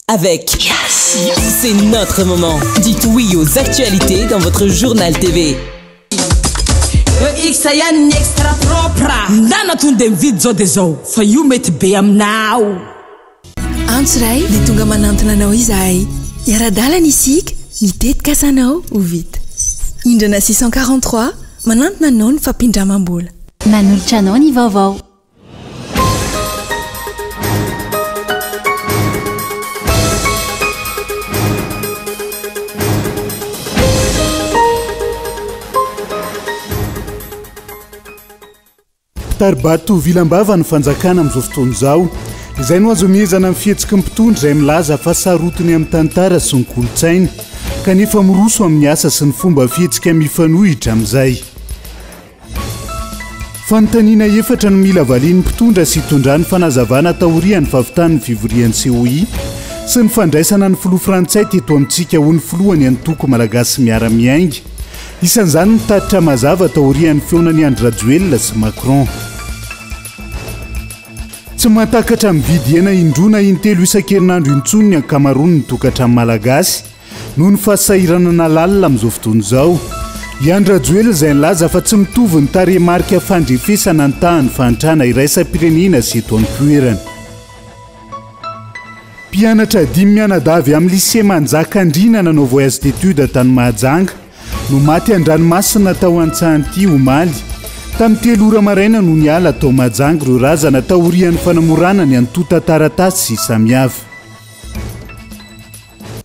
avec yes. C'est notre moment. Dites oui aux actualités dans votre journal TV. Iksayan extra propra. Ndana tunde vidzo dezo. Fa you met beam now. Antsiray le tonga manantona anao izahay. Iara-dalana isika mitetika asanao ho vita. Indrana 643 manantona anao ny fampindramam-bola. Manolotra anao ny vaovao. Tarbato vilambava ny fanjakana amin'izao fotoana izao. Izay no azo miezana amin'ny fihetsiky mpitondra izay milaza fa sarotiny amin'ny tantara sy ny kolotsaina kanefa miroso amin'ny asa sy ny fomba fihetsika mifanohitra amin'izay. Fanontaniana efatra no mila valian'ny mpitondra sy hitondrany fanazavana taorian'ny fahavitan'ny fivorian'ny COI sy ny fandraisana ny filoha frantsay teto amintsika ho ny filohany antoko malagasy miara-miainga. Isan'izany mitatitra mazava taorian'ny feonany André Rajoelina sy Macron. Tsy mahatakatra mividy hena indrona intelo isan-kerinandro intsony ny ankamaroany ny tokantrano malagasy noho ny fahasahirana nalalina amin'izao fotoana izao. I André Rajoelina izay nilaza fa tsy mitovy ny tarehimarika fandrefesana ny tahany fahantrana iraisam-pirenena sy eto an-toerana. Mpianatra 5 mianadavy amin'ny lycée Manjakandriana nanao voyage d'étude tany Mahajanga no maty an-dranomasina tao Antsahanty omaly. Tamin'ny 3 ora maraina no niala tao Mahajanga ireo razana taorian'ny fanamorana ny antota taratasy sy samihafa.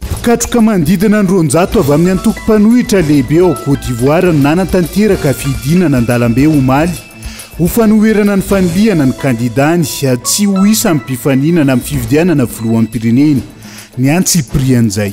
Pikatroka manodidina ny 200 avy amin'ny antoko mpanohitra lehibe ao Côte d'Ivoire no nanan-tanteraka fidinana an-dalambe omaly ho fanoherana ny faniliana ny kandidany tsy ho isa amin'ny mpifaninana amin'ny fividianana filohan'ny pirenena ny antsiprian'izay.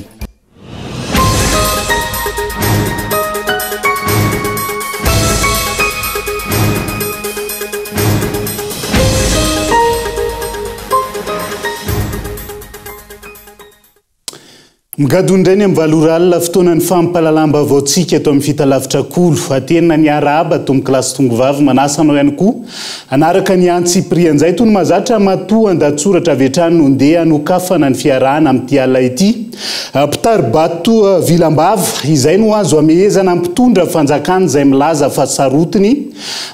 Migadondrainy amin'ny valoralina fotoanany fampalalamba vaotsika eto amin'ny fitalavitra kolo atena ny araba to amin'ny kilasy tongovavy manasanao ihany koa anaraka ny antsiprian'izay toy ny mahazatra matoa an-datsoratra avy hatrany no ndeha hanokafana ny fiarahana amin'ity alina ity. Mpitaribato vilambava izay no azo amehezana mpitondra fanjakana izay milaza fa sarotiny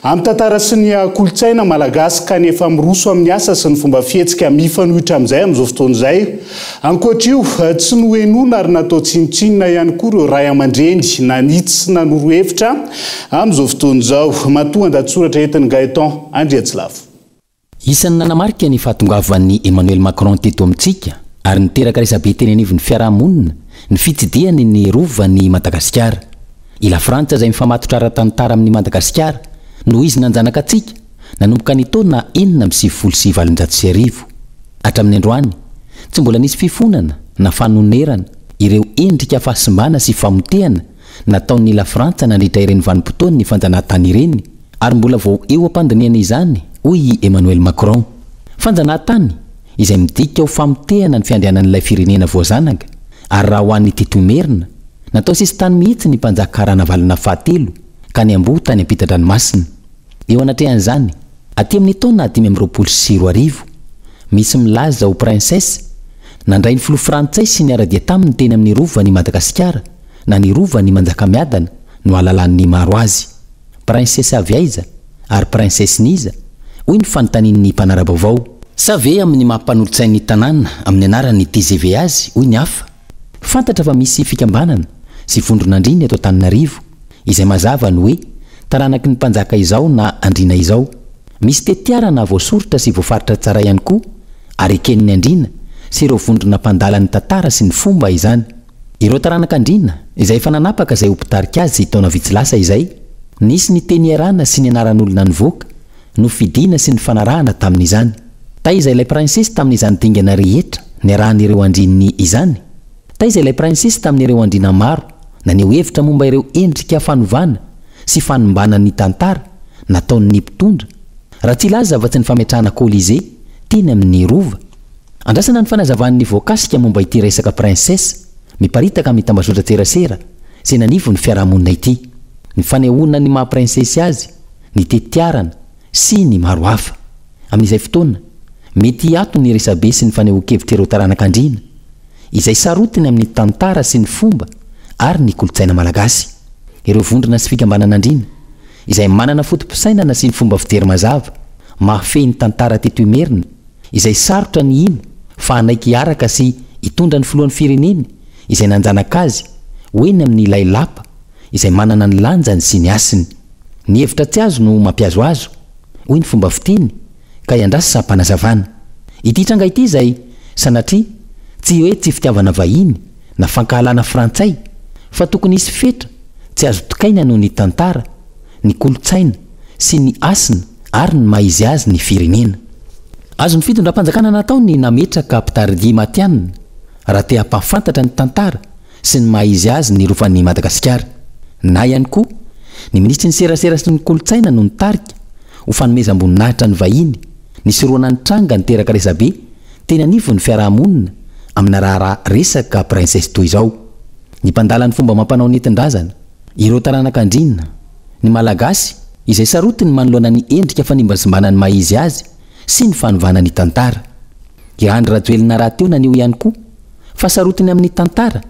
amin'ny tantara sy ny kolotsaina malagasy kanefa miroso amin'ny asa sy ny fomba fihetsika mifanohitra amin'izay amin'izao fotoana izay. Ankoatr'io tsy noenona ary natao tsinotsinona ihany koa ireo ray aman-dreny nanitsy sy nanoro-hevitra amin'izao fotoana izao. Matoa an-datsoratra entiny Gaëtan Andriatsilavo. Isan'ny nanamarika ny fahatongavan'ny Emmanuel Macron teto amintsika ary niteraka resabe teny anivon'ny fiarahamonina ny fitsidiany ny rovan'ny Madagasikara. Ila Frantsa izay mifamatotra ara-tantara amin'ny Madagasikara no izy nanjanaka antsika nanomboka ny taona 1979. Hatramin'ny androany tsy mbola nisy fifonana na fanonerana ireo endrika fahasimbana sy famotehana nataon'ny Ila Frantsa nandritra ireny vanim-potoana ny fanjanahantany ireny ary mbola vao eo ampandiniana izany hoy Emmanuel Macron. Fanjanahantany izay midika ho famotehana ny fiandrianan'ilay firenena voazanaka ary raha ho an'ny tetomerina natao sisy tany mihitsy ny mpanjakana valina fahatelo ka ny ambo tany ampita-dranomasina. Eo anatrehan'izany aty amin'ny taona 1924 misy milaza ho princesse nandray ny filoha frantsay sy ny aradia taminy teny amin'ny rovan'ny Madagasikara na ny rovan'ny Manjakamiadana no alalan'ny maro azy. Princesse avy aiza ary princesse niza hoy ny fanontanian'ny mpanara-baovao. Sa ve amin'ny mampanolotsain'ny tanàna amin'ny anarany TGV azy hoy ny hafa. Fantatra fa misy fikambanana sy vondronandriny eto Antananarivo izay mazava ny hoe taranaky ny mpanjaka izao na andrina izao. Misy tetiarana voasoritra sy voafaritra tsara ihany koa ary eken'ny andrina sy ireo vondrona mpandala ny tantara sy ny fomba izany. Ireo taranaka andrina izay efa nanapaka izay ho mpitarika azy taona vitsy lasa izay nisy ny teny iarana sy ny anaran'olona nivoaka no fidina sy ny fanarahana tamin'izany. Taiza ilay princesse tamin'izany dingana rehetra niarahan'ireo andrininy izany. Taiza ilay princesse tamin'ireo andrina maro naneho hevitra momba ireo endrika fanovana sy fanombana ny tantara nataon'ny mpitondra. Raha tsy ilaza fa tsy ny fametrahana Colisée teny amin'ny rova. Andrasana ny fanazavan'ny voakasika momba ity resaka princesse miparitaka amin'ny tambazotra tserasera izay nanivo ny fiarahamonina ity. Ny fanehoana ny maha princesse azy, ny tetiarana sy ny maro hafa. Amin'izay fotoana mety ato ny resabe sy ny fanehoan-kevitra ireo taranaka andrina izay sarotiny amin'ny tantara sy ny fomba ary ny kolotsaina malagasy. Ireo vondrona sy fikambanan'andriana izay manana fotom-pisainana sy ny fomba fijery mazava mahafehy ny tantara teto imerina izay sarotra ny ino fa anaiky araka sy hitondra ny filohan'ny firenena izay nanjanaka azy hoeny amin'ny ilay lapa izay manana ny lanjany sy ny asiny. Ny hevitra tsy azo no mampiazo azo hoy ny fomba fiteny ka iandrasy sampanazavana. Ity tranga ity izay sanatria tsy hoe tsy fitiavana vahiny na fankahalana frantsay fa tokony isy fetra tsy azo tokaina noho ny tantara, ny kolotsaina sy ny asina ary ny maizy azy ny firenena. Azo ny fitondram-panjakana natao ny nametraka mpitaridia matianina raha te hampafantatra ny tantara sy ny maizy azy ny rofan'ny Madagasikara. Na ihany koa ny ministry ny serasera sy ny kolotsaina no nitarika ho fanomezam-boninahitra ny vahiny ny soroana ny tranga ny teraka resabe teny anivony fiarahamonina amina raha resaka princesse toy izao. Ny mpandala ny fomba mampanao nentin-drazana, ireo taranak'andrinina, ny malagasy izay sarotiny manoloana ny endrika fanimbazimbana ny maizy azy sy ny fanovana ny tantara. I Andry Rajoelina raha teo naneo ihany koa fa sarotiny amin'ny tantara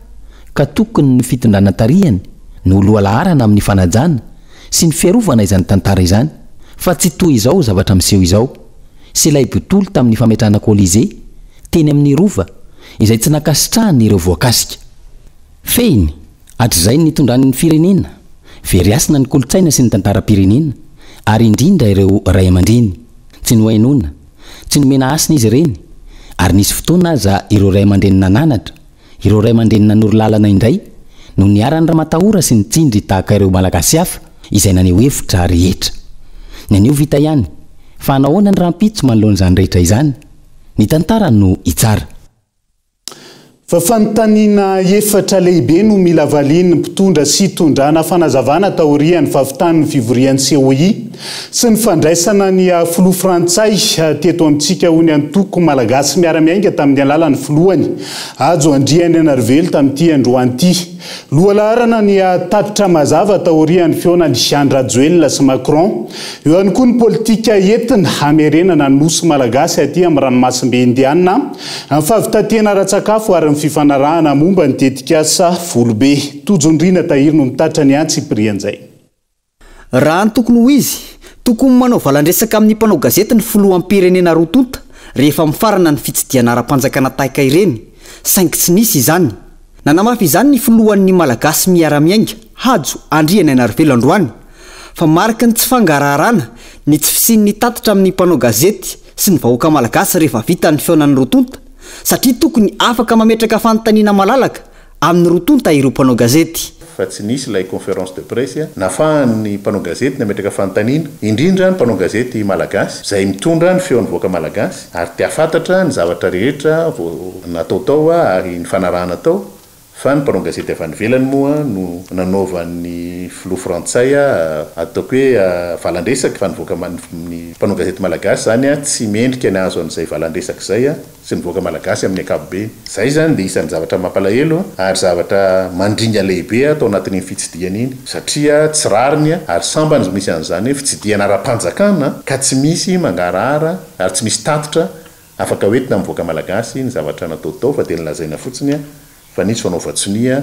ka tokony ny fitondrana tarihany no lohalaharana amin'ny fanajana sy ny fiarovana izany tantara izany fa tsy toy izao zavatra miseho izao. Sy ilay botolo tamin'ny fametrahana Kolizea teny amin'ny rova izay tsy nakasitrahany ireo voakasika. Fehiny hatr'izay ny tondrany ny firenena, veriasina ny kolotsaina sy ny tantaram-pirenena ary indrindra ireo ray aman-dreny. Tsy nohainona, tsy nomena asina izy ireny ary nisy fotoana aza ireo ray aman-dreny nananatra, ireo ray aman-dreny nanoro lalana indray no niarany raha-matahora sy ny tsindry tahaka ireo malagasy hafa izay naneo hevitra rehetra. Ny anio vita ihany fa nahoana ny rampitso manoloana izany rehetra izany, ny tantara no itsara. Fa fanontaniana efatra lehibe no mila valian'ny mpitondra sy tondrana fanazavana taorian'ny fahavitan'ny fivorian'ny COI sy ny fandraisana ny filoha frantsay teto amintsika ho ny antoko malagasy miara-miainga tamin'ny alalan'ny filohany Ajo Andriany Anarivelo tamin'ity androany ity. Lohalaharana ny tatitra mazava taorian'ny feonan'ny Jean Rajoelina sy Macron. Eo ihany koa ny politika entina hamerenana ny nosy malagasy aty amin'ny ranomasimbe Indiana, amin'ny fahavitatena ara-tsakafo ary ny fifanarahana momba ny tetikasa volobe. Tojondrina tahiry no mitatra ny antsy prian'izay. Raha ny tokony ho izy, tokony manao valandresaka amin'ny mpanao gazety ny filohan'ny pirenena roa tonta rehefa mifarana ny fitsidiana ara-panjakana tahaka ireny, saingy tsy nisy izany. Nanamafy izany ny filohan'ny malagasy miara-miainga Ajo Andriany Anarivelo androany fa marika ny tsy fangararana ny tsy fisian'ny tatitra amin'ny mpanao gazety sy ny vahoaka malagasy rehefa vita ny feonan'ny roa tonta, satria tokony afaka mametraka fanontaniana malalaka amin'ny roa tonta ireo mpanao gazety. Fa tsy nisy ilay conférence de presse nafahan'ny mpanao gazety nametraka fanontaniana indrindra ny mpanao gazety malagasy izay mitondra ny feon'ny vahoaka malagasy ary tia fantatra ny zavatra rehetra natao tao ary ny fanarahana tao. Fa ny mpanao gazety avy any ivelany moa no nanaovan'ny filoha frantsay ataoko hoe valandresaka fa nivoaka ny mpanao gazety malagasy zany tsy mendrika ny azo an'izay valandresaka izay sy nivoaka malagasy amin'ny ankapobeny. Zay zany dia isan'ny zavatra mampalahelo ary zavatra mandringa lehibe atao anatin'ny fitsidiana iny satria tsy rariny ary sambany misy an'izany fitsidiana ara-panjakana ka tsy misy mangarahara ary tsy misy tatitra afaka hoentina mivoaka malagasy ny zavatra natao tao fa dia nilazaina fotsiny fa nisy fanaovatsonia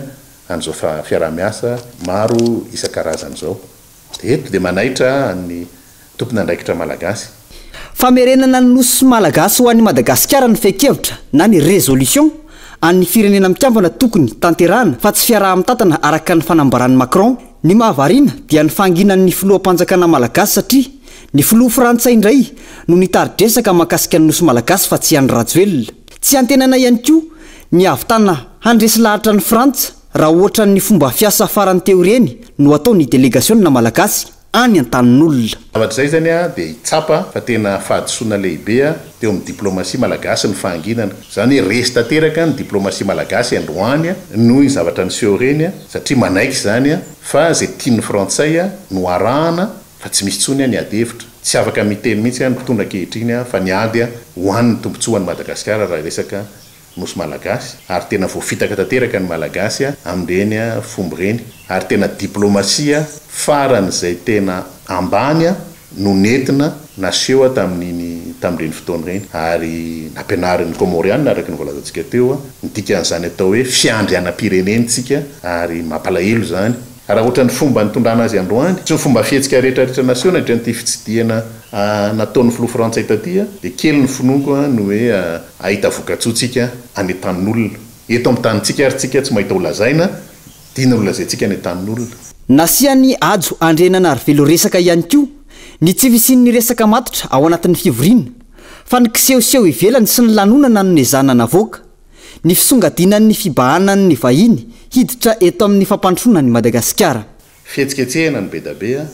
an'izao fiaraha-miasa maro isan-karazany izao. Eto dia manaitra ny tompony andraikitra malagasy. Famerenana ny nosy malagasy ho an'ny Madagasikara ny feikevitra na ny résolution an'ny firenena mikambana tokony tanterahana fa tsy fiaraha-mitantana araka ny fanambaran'ny Macron. Ny mahavariana dia ny fanginan'ny filoham-panjakana malagasy satria ny filoha frantsay indray no nitari-dresaka mahakasika ny nosy malagasy fa tsy Andry Rajoelina. Tsy antenana ihany koa ny avitana handresy lahatra ny Frantsa raha ohatra ny fomba fiasa farany teo ireny no atao ny délégationna malagasy any an-tanin'olona. Zavatra izay zany dia hitsapa fa tena fahadisoana lehibe teo amin'ny diplomasia malagasy ny fahanginana. Zany resy tanteraka ny diplomasia malagasy androany noho ny zavatra niseho reny satria manaiky zany fa izay tian'ny frantsay no arahana fa tsy misy tsony ny ady hevitra. Tsy afaka miteny mihitsy ny mpitondra ankehitriny fa niady ho an'ny tombontsoan'ny Madagasikara raha resaka nosy malagasy ary tena voafitaka tanteraka ny malagasy amin'ireny fomba ireny ary tena diplomasia faran'izay tena ambany no nentina naseho tamin'ny tamin'ireny fotoana ireny ary nampianarin'ny Comoriana araka ny volazantsika teo ny dikan'izany atao hoe fiandrianam-pirenentsika ary mampalahelo zany raha ohatra ny fomba nitondrana azy androany tsy ny fomba fihetsika rehetrarehetra nasiona indray fitsidiana nataon'ny filoha frantsay taty dia kely ny finonko no hoe ahita voka-tsoatsika any tanin'olona eto amin'ny tanintsika ary tsika tsy mahita olazaina tiana olazaintsika any tanin'olona nasiany ajo andrenana ary velo resaka ihany koa ny tsy visin'ny resaka matotra ao anatin'ny fivoriana fa ny kisehoseho ivelany sy ny lanonana no nezanana avoaka ny fisongadinan'ny fibahanan'ny vahiny hiditra eto amin'ny fampandroana ny Madagasikara fihetsiketsehana ny bedabea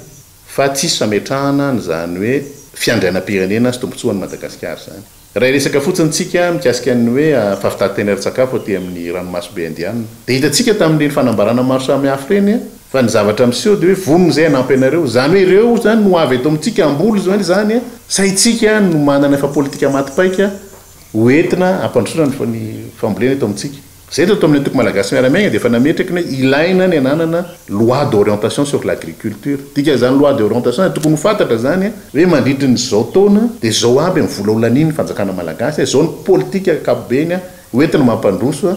fa tsisy fametrahana nyzany hoe fiandrianam-pirenena sy tombontsoan'ny Madagasikara zany raha resaka fotsiny tsika mikasika ny hoe fahafitatena ary-tsakafo aty amin'ny ranomasobe indiana dia hitantsika tamin'ireny fanambarana maro samihafa reny fa ny zavatra miseho dia hoe vonony izay hanampy anareo zany hoe ireo zany no avy eto amintsika ambolo zany saitsika no manana efa politika matipaika hoentina ampandrosoana ny fambolena eto amintsika zay eto amin'ny antoko malagasy miaramaigna dia efa nametraka ny ilaina ny ananana loi d'orientation sur l'agriculture dika zany loi d'orientation tokony ho fantatra zany hoe mandritry ny zao taona dia zao aby ny vola olaniny fanjakana malagasy zao ny politika akapobeny hoentina mampandroso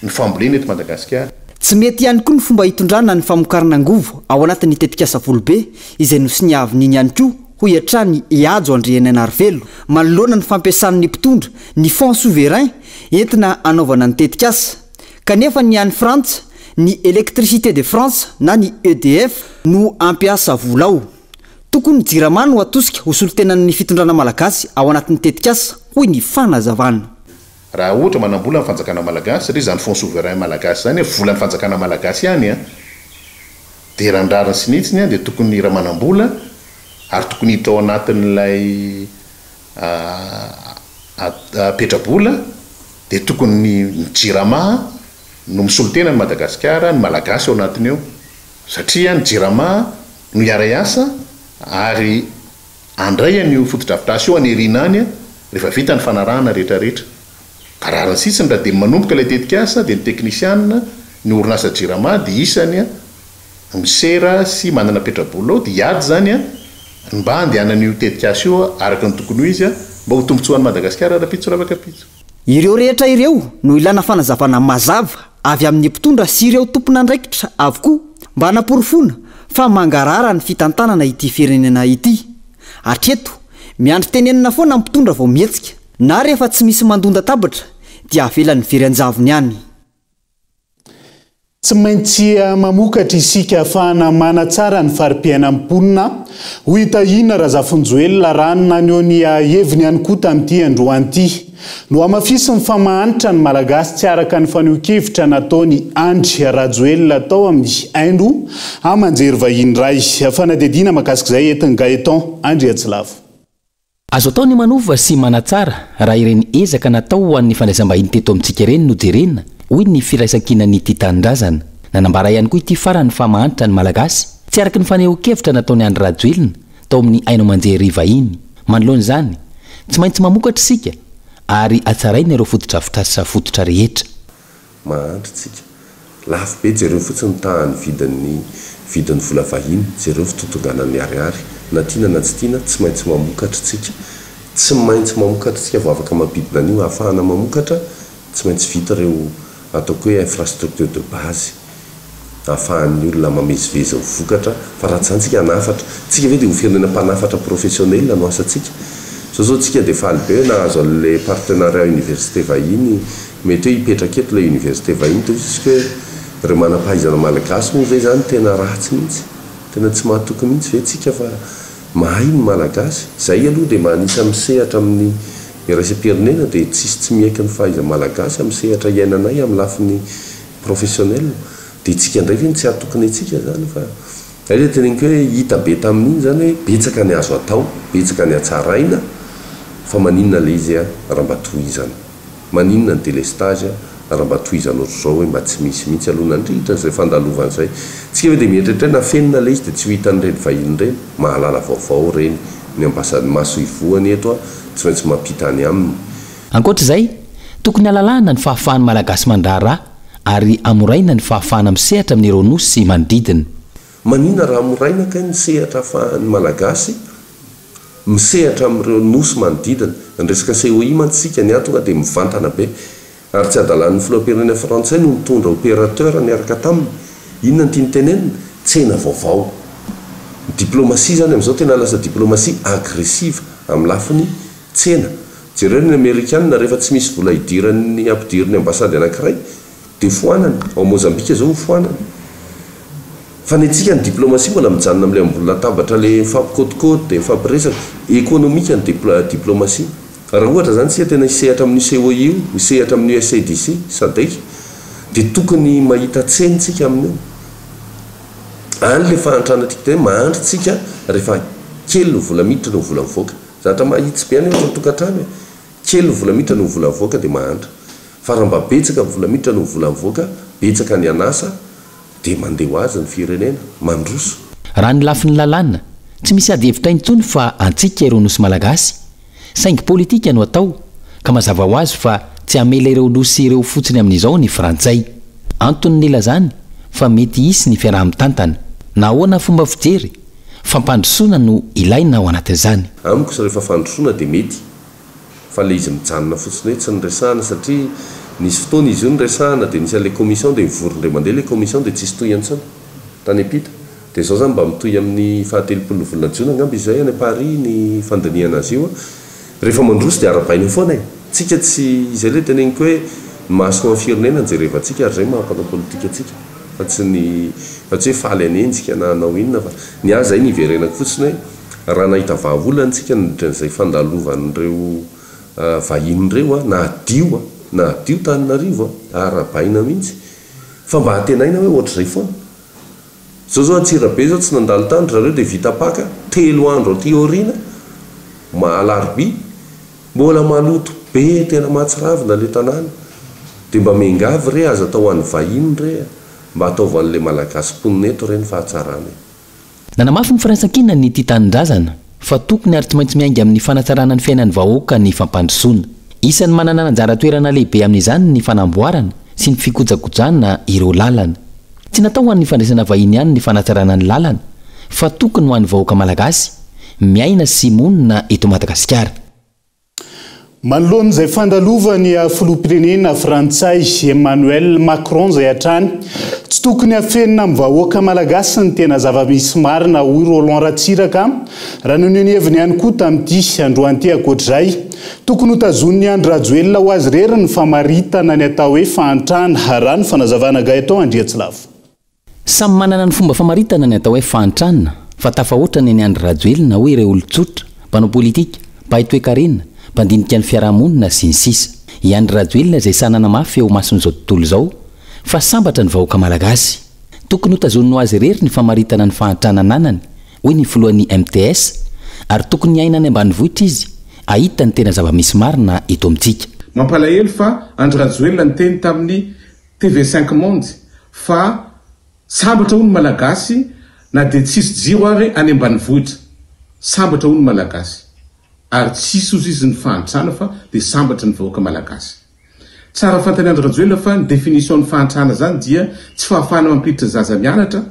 ny fambolena eto Madagasikara tsy mety ihany koa ny fomba hitondrana ny famokarana angovo ao anatin'ny tetikasa volobe izay nosiniavin'iny ihany koa ho iatrany iajo andriana arvelo manoloana ny fampiasan'ny mpitondra ny fonds souverain entina anaovana ny tetikasa kanefa ny any Frantsa ny électricité de France na ny EDF no ampiasa volao tokony jirama no atosika ho solotenan'ny fitondrana malagasy ao anatin'ny tetikasa hoy ny fanazavana raha ohatra manambola ny fanjakana malagasy satria zany fonds souverain malagasy zany vola ny fanjakana malagasy ihany dia randrariny sinitsiny dia tokony raha manambola ary tokony hiditra ao anatin'ilay petrabola dia tokony ny jirama no misolotena ny Madagasikara ny malagasy ao anatiny eo satria ny jirama no iara-iasa ary andray an'io fotodrafitrasa io anyerina any rehefa vita ny fanarahana rehetrarehetra kararany sitsiny raha dia manomboka ilay tetikasa dia ny teknisianina ny orinasa jirama dia isany misera sy manana petrabola ao dia iady zany mba andehanan'io tetikasa io araka ny tokony ho izy mba ho tombontsoan'ny Madagasikara rapitso ravakapitso ireo rehetra ireo no ilana fanazavana mazava avy amin'ny mpitondra sy ireo tompona andraikitra avokoa mba hanaporofona fa mangarara ny fitantanana ity firenena ity atreto miandry tenenina foana mpitondra vao mihetsika na rehefa tsy misy mandonda tabatra dia avelan'ny veranjavony ihany tsy maintsy mamokatra isika ahafahana manatsara ny fari-piainam-ponina ho hitahina Razafonjoelina ranona ny eo ny heviny ihany koa tamin'ity androan'ity no amafisy ny famahanitra ny malagasy tsy araka ny faneho-kevitra nataony Andry Rajoelina tao amin'ny Aindro amanjery vahiny ray fanadidina makasika izay entin'ny Gaëtan Andry Atsilavo azo atao ny manova sy manatsara raha ireny ezaka natao ho an'ny fandraisam-bahiny teto amintsika ireny no jerena hoy ny firaisan-kinany ity tanindrazana nanambara ihany koa ity farany famahanitra ny malagasy tsy araka ny faneho-kevitra nataony Andry Rajoelina tao amin'ny Aino amanjery vahiny manoloana izany tsy maintsy mamokatra isika ary atsaraina ireo fotodrafitrasa fototra rehetra mahandry tsika lafo be jereo fotsiny tahany vidin'ny vola vahiny jereo fitotonganan'ny ariary na tiana na tsy tiana tsy maintsy mamokatra tsika tsy maintsy mamokatra tsika vao afaka mabidina an'io ahafahana mamokatra tsy maintsy vita ireo ataoko hoe infrastructure de base ahafahan'ny olona mamezivezy vokatra fa raha tsy antsika hanafatra tsika ve dia ho firenena mpanafatra professionnel no asantsika zao tsika dia faly be na azo le partenariat université vahiny mety hoe hipetraka eto le université vahiny toa izy hoe ireo manam-pahaizana malagasy moa ve zany tena ratsy mihitsy tena tsy mahatoky mihitsy ve tsika fa mahay ny malagasy zay aloha dia manisa misehatra amin'ny raisam-pirenena dia tsisy tsy miaiky ny fahaiza malagasy amin'ny sehatra iainanay amin'ny lafiny professionnel dia tsika ndray ve tsy atokony atsika zany fa ay teneniko hoe hita be tamin'iny zany hoe betsaka ny azo atao betsaka ny atsaraina fa maninona le izy raha mba tohizana maninona ny délestage raha mba tohizana ohatr'izao hoe mba tsy misy mihitsy aloha nandritra zay fandalovana izay tsika ve dia mieritreritra na fenina le izy dia tsy ho hitan'ireny vahiny ireny mahalala vaovao reny ny ambasady maso ivoany eto tsy maintsy mampitany aminy ankoatr'izay tokony alalahana ny fahafahan'ny malagasy mandrara ary amoraina ny fahafahana misehatra amin'ireo nosy sy manodidina manina raha amoraina ka ny sehatra ahafahan'ny malagasy misehatra amin'ireo nosy manodidina ny resaka COI mantsika ny atonga dia mivantana be ary tsy adalan'ny filoam-pirenena frantsay no mitondra opérateur niaraka taminy inona ny tiany tenenina tsena vaovao diplomatie zany amin'izao tena lasa diplomatie agressive amin'ny lafiny tsena jereo ny amerikanina rehefa tsy misy vola idiran'ny ampidiriny ambasady anankiray dia foanany ao mozambika zao foanany fa ny antsika ny diplomatie mbola mijanona amin'ilay ambony latabatra le mifampikotikody dia mifampiresaka ekonomika ny diplomatie raha ohatra zany tsika tena hisehatra amin'ny COI io hisehatra amin'ny USAIDC sadek dia tokony mahita tsenitsika amin'io any le fahantrana tika te mahandry tsika rehefa kely no vola miditra no vola mivoaka zatra mahitsy be any ohatra tokantrano kely no vola miditra no vola mivoaka dia mahandry fa raha mba betsaka ny vola miditra no vola mivoaka betsaka ny anasa dia mandeha ho azy ny firenena mandroso raha ny lafin'ny lalàna tsy misy ady hevitra intsony fa antsika ireo nosy malagasy saingy politika no atao ka mazava ho azy fa tsy hamela ireo nosy ireo fotsiny amin'izao ny frantsay antony nila zany fa mety hisy ny fiaraha-mitantana na ahoana fomba fijery fampandrosoana no ilaina ao anatin'izany amiko sy rehefa fandrosoana dia mety fa le izy mijanona fotsiny hoe tsy nyresahana satria nisy fotoana izy io nyresahana dia nisy an'le commission dia mivorondre mandeha le commission dia tsisy toy antsony tany apita dia zao zany mba mitoy amin'ny fahatelopolo volana jiona angamba izay any Paris ny fandiniana azy io rehefa mandroso dia arabaina foana tsika tsy izay le teneniko hoe maso amin'ny firenena ny jerevantsika ary zay mahampanao politika atsika fa tsy hoe faly anenjika na anao inona fa ny azy zay niverenako fotsiny hoe raha nahita vahaolana tsika nydran'izay fandalovan'ireo vahin'ireo na adio taninarivo arabaina mihitsy fa mba hatenaina hoe ohatr'izay foana zao atsirabe zao tsy nandalo tany rareo dia vitapaka 3 andro aty oriana mahalarby mbola maloto be tena mahatsiravina le tanàna dia mba mengavy re aza atao an'ny vahiny re mba ataovan'le malagasy mponeto reny fahatsarana nanamafy ny firaisan-kina ny titanindrazana fa tokony ary tsy maintsy miainga amin'ny fanatsarana ny fiainan'ny vahoaka ny fampandrosoana isan'ny manana nanjara toerana lehibe amin'izany ny fanamboarana sy ny fikojakojana ireo lalana tsy natao ho an'ny fandraisana vahiny ihany ny fanatsarana ny lalana fa tokony ho an'ny vahoaka malagasy miaina sy monina eto Madagasikara manoloana izay fandalovany filoam-pirenena frantsay Emmanuel Macron izay hatrany tsy tokony hafenina amin'ny vahoaka malagasy ny tena zava-misy marina hoy Roland Ratsiraka raha noho ny heviny ihany koa tamin'ity androanty ankoatr'izay tokony ho tazon'ny Andry Rajoelina ho azy rery ny famaritana ny atao hoe fahantrana raha ny fanazavana gaeton Andriatsilavo samy manana ny fomba famaritana ny atao hoe fahantrana fa tafahoatrany ny Andry Rajoelina hoe ireo olon-tsotra mpanao politika mba hitoekarena mpandinika ny fiarahamonina sy ny sisa i Andry Rajoelina izay sanana mafy eo mason'izao tontolo izao fa sambatra ny vahoaka malagasy tokony ho tazoniny ho azy rery ny famaritana ny fahantrana ananany hoy ny filohan'ny MTS ary tokony hiaina any ambanivohitra izy ahita ny tena zava-misy marina eto amintsika mampalahelo fa Andry Rajoelina ny teny tamin'ny TV5 Monde fa sambatra hono malagasy na dia tsisy jiro ary any ambanivohitra sambatra hono malagasy ary tsisy ozy izy ny fahantrana fa dia sambatra ny vahoaka malagasy tsara fantany Andry Rajoelina fa ny définition ny fahantrana zany dia tsy fahafahana mampiditra zaza mianatra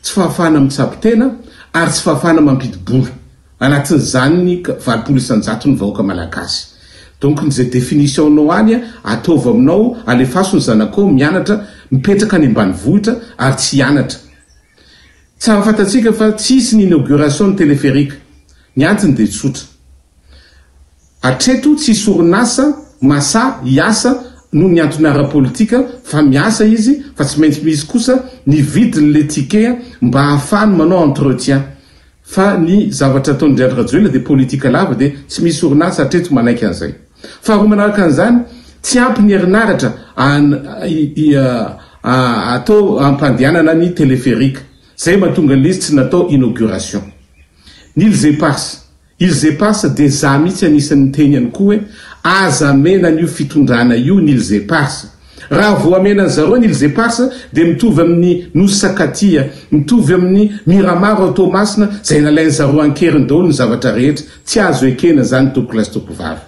tsy fahafahana mitsapy tena ary tsy fahafahana mampidibory anatin'izany ny 20% ny vahoaka malagasy donc n'izay définition nao any ataova aminao alefaso ny zanakao mianatra mipetraka any ambanivohitra ary tsy hianatra tsara fantatsika fa tsisy ny inauguration ny téléphérique ny antony dia tsotra atreto tsisy orinasa masa hiasa noho ny antony ara-politika fa miasa izy fa tsy maintsy misy kosa ny vidiny ticket mba ahafahany manao entretien fa ny zavatra ataon'ny Andry Rajoelina dia politika lava dia tsy misy orinasa atreto manaiky an'izay fa roa manaraka an'izany tsy ampy ny herinaratra atao ampandehanana ny téléphérique zay mahatonga n'izy tsy natao inauguration ils éparse dia za mihitsy anisan'ny teny ihany koa hoe aza mena n'io fitondrana io nils éparse raha voamenany zareo nils éparse dia mitovy amin'ny nosy sakatia mitovy amin'ny miramaro automasina zay nalainy zareo ankeriny daholo ny zavatra rehetra tsy azo ekena zany tokolasy tokovavy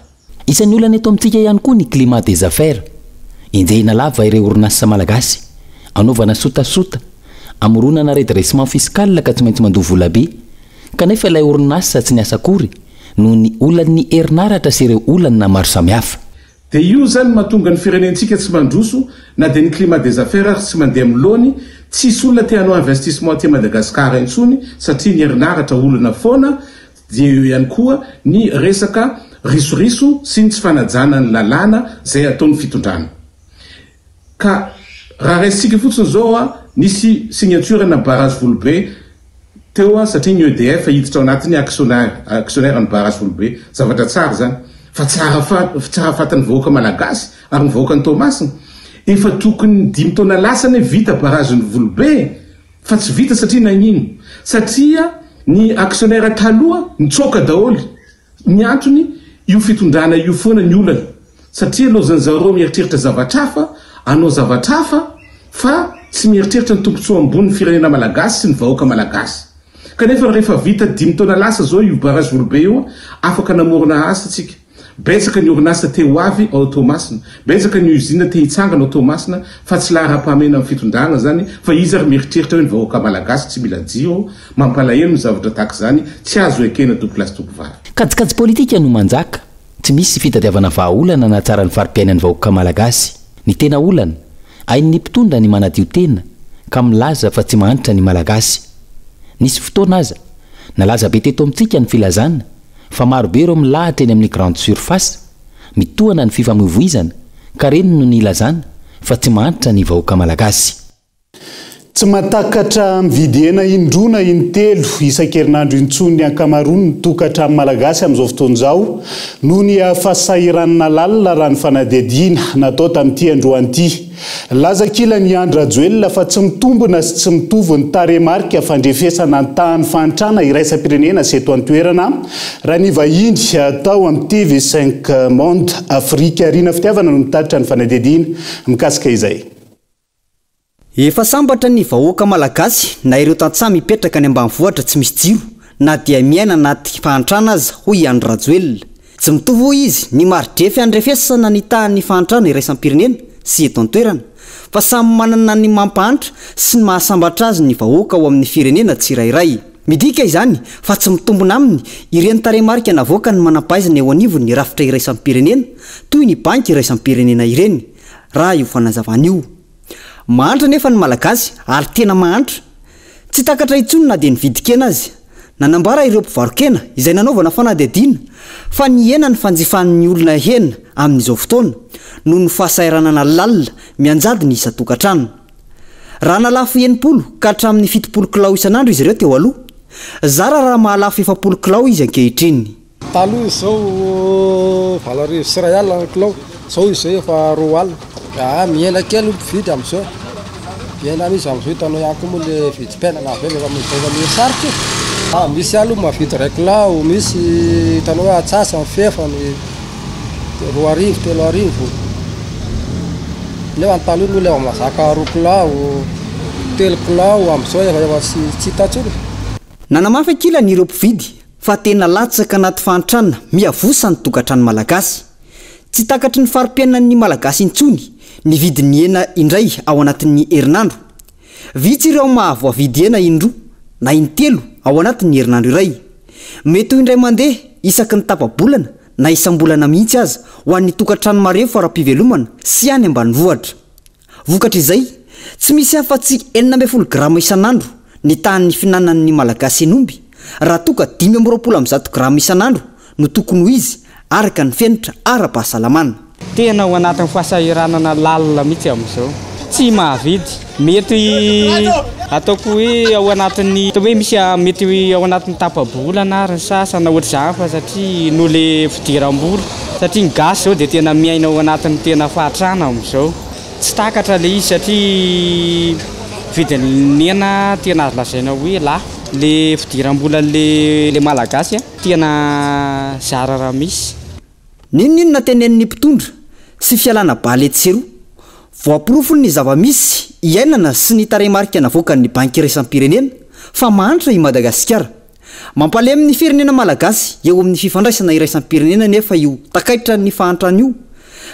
isan'ny olana eto amintsika ihany koa ny climat des affaires enjehina lava ireo orinasa malagasy anaovana sotasota amoronana redressement fiscal ka tsy maintsy mandoa volabe kanefa ilay orinasa tsy niasa akory noho ny olan'ny herinaratra sy ireo olana maro samihafa. dia io zany mahatonga ny firenentsika tsy mandroso na dia ny climat des affaires tsy mandeha milony tsisy olona te hanao investissement ty Madagasikara intsony satria ny herinaratra olana foana dia eo ihany koa ny resaka risoriso sy ny tsy fanajana ny lalàna zay ataon'ny fitondrana. Ka raha raisitsika fotsiny zao a nisy signature na barrage Volobe teo a satria ny EDF hiditra ao anatin'ny actionnaire ny barrage Volobe, zavatra tsara zany fa tsara fatany vahoaka malagasy ary ny vahoaka ny Tomasina efa tokony 5 taona lasany vita barrage ny Volobe fa tsy vita satria nagnino, satria ny actionnaire taloha nitsoka daholy. Ny antony io fitondrana io foana ny olana satria lozany zareo mieritreritra zavatra hafa anao zavatra hafa fa tsy mieritreritra ny tombontsoa ambony firenena malagasy sy ny vahoaka malagasy. Kanefa rehefa vita 5 taona lasa zao io barrage Volobe io afaka namorona asa tsika. Betsaka ny orinasa te ho avy ao Tomasina, betsaka ny usine te hitsangana ao Tomasina fa tsy lahara-pahamena amin'ny fitondrana zany fa izy ary mieritreritra hoe ny vahoaka malagasy tsy mila jiro mampalahelo ny zavatra tahaka zany tsy azo ekena doblasy dobovavy. Kajikajy politika no manjaka, tsy misy fitadiavana vahaolana na tsara ny fari-piainan'ny vahoaka malagasy. Ny tena olana hain'ny mpitondra ny manadio tena ka milaza fa tsy mahantra ny malagasy. Nisy fotoana aza nalaza be teto amintsika ny filazana fa maro be ireo milahatra eny amin'ny grande surface mitohana ny fifamoivoizana ka reny no ny ilazana fa tsy mahantra ny vahoaka malagasy. Tsy matakatra mividy indrona intelo isan-kerinandro intsony ankamarony ny tokatra malagasy amin'izao fotoan'izao noho ny fahasahiranana lalina raha ny fanadihadiana natao tamin'ity androan'ity. Laza kila ny Andry Rajoelina fa tsy mitombona sy tsy mitovy ny taremarika fandrefesana ny tahany fantrana iraisam-pirenena sy eto an-toerana raha ny vahiny atao amin'ny TV5 Monde Afrika Arina fitiavana no mitatitra ny fanadihadiana mikasika izay. Efa sambatra ny vahoaka malagasy na ireo tantsaha mipetraka ny ambanivohitra tsy misy jiro na dia miaina anaty fahantrana aza hoy Andry Rajoelina. Tsy mitovy hoy izy ny maridrefy andrefesana ny tahan'ny fahantrana iraisam-pirenena sy eto an-toerana fa samy manana ny mampahantra sy ny mahasambatra azy ny vahoaka ao amin'ny firenena tsirairay. Midika izany fa tsy mitombona aminy ireny taremarika navoaka ny manampahaizana eo anivony ny rafitra iraisam-pirenena toy ny banky iraisam-pirenena ireny raha io fanazavana io. Mahantra nefa ny malagasy ary tena mahantra. Tsy takatra intsony na dia ny vidikena azy. Nanambara ireo mpivarokena izay nanaovana fanadihadiana fa ny hena ny fanjifan'ny olona hena amin'izao fotoana noho ny fahasairanana lalina mianjady ny isa-tokantrano. Raha nalafo 70 ka hatramin'ny 70 kilao isan'andro izy ireo teo aloha. Zara raha mahalafo 70 kilao izy ankehitriny. Taloha izao valeur céréale un kilao, zao izay efa 2 alina. Miaina kely mpividy amin'izao. Miaina izy amin'izao hitanao ihany koa moa le vidim-piainana avy eo efa misarotra. Misy aloha mavidy 2 kilao, misy hitanao hoe atsasa fefany 2 arivo 3 arivo. Nefa ny taloha no lefa mazaka 2 kilao 3 kilao amin'izao efa tsy hitantsony. Nanamafy kila ny ireo mpividy fa tena latsaka anaty fahantrana miavosa ny tokantrano malagasy. Tsy takatry ny fari-piainan'ny malagasy intsony ny vidin'ny hena indray ao anatin'ny herinandro. Vitsy ireo mahavoavidy hena indroa na intelo ao anatin'ny herinandro iray. Mety ho indray mandeha isaky ny tapa-bolana na isam-bolana mihitsy aza ho an'ny tokantrano mareo fara-pivelomana sy any ambanivohitra. Vokatra izay tsy misy afa-tsy 12 grama isan'andro ny tahan'ny finanan'ny malagasy enomby raha toka 520 grama isan'andro no tokony ho izy araka ny fenitra ara-pahasalamana. Tena ao anatin'ny fahasahiranana lalina mihitsy amin'izao. Tsy mahavidy. Mety ataoko hoe ao anatin'ny hoe misy mety ao anatin'ny tapa-bolana ary ny sasana ohatr'izany fa satria no le fidiram-bola satria ny gasy zao dia tena miaina ao anatin'ny tena fahatrana amin'izao. Tsy takatra le izy satria vidin'ny hena tena azo lazaina hoe lafo. Le fidiram-bola le malagasy tena zara raha misy. Ninona tenen'ny mpitondra sy fialana baly etseroa. Voaporofony ny zava-misy iainana sy ny taremarika navoakan'ny banky iraisam-pirenena fa mahantra i Madagasikara. Mampalemy ny firenena malagasy eo amin'ny fifandraisana iraisam-pirenena nefa io takaitra ny fahantrana io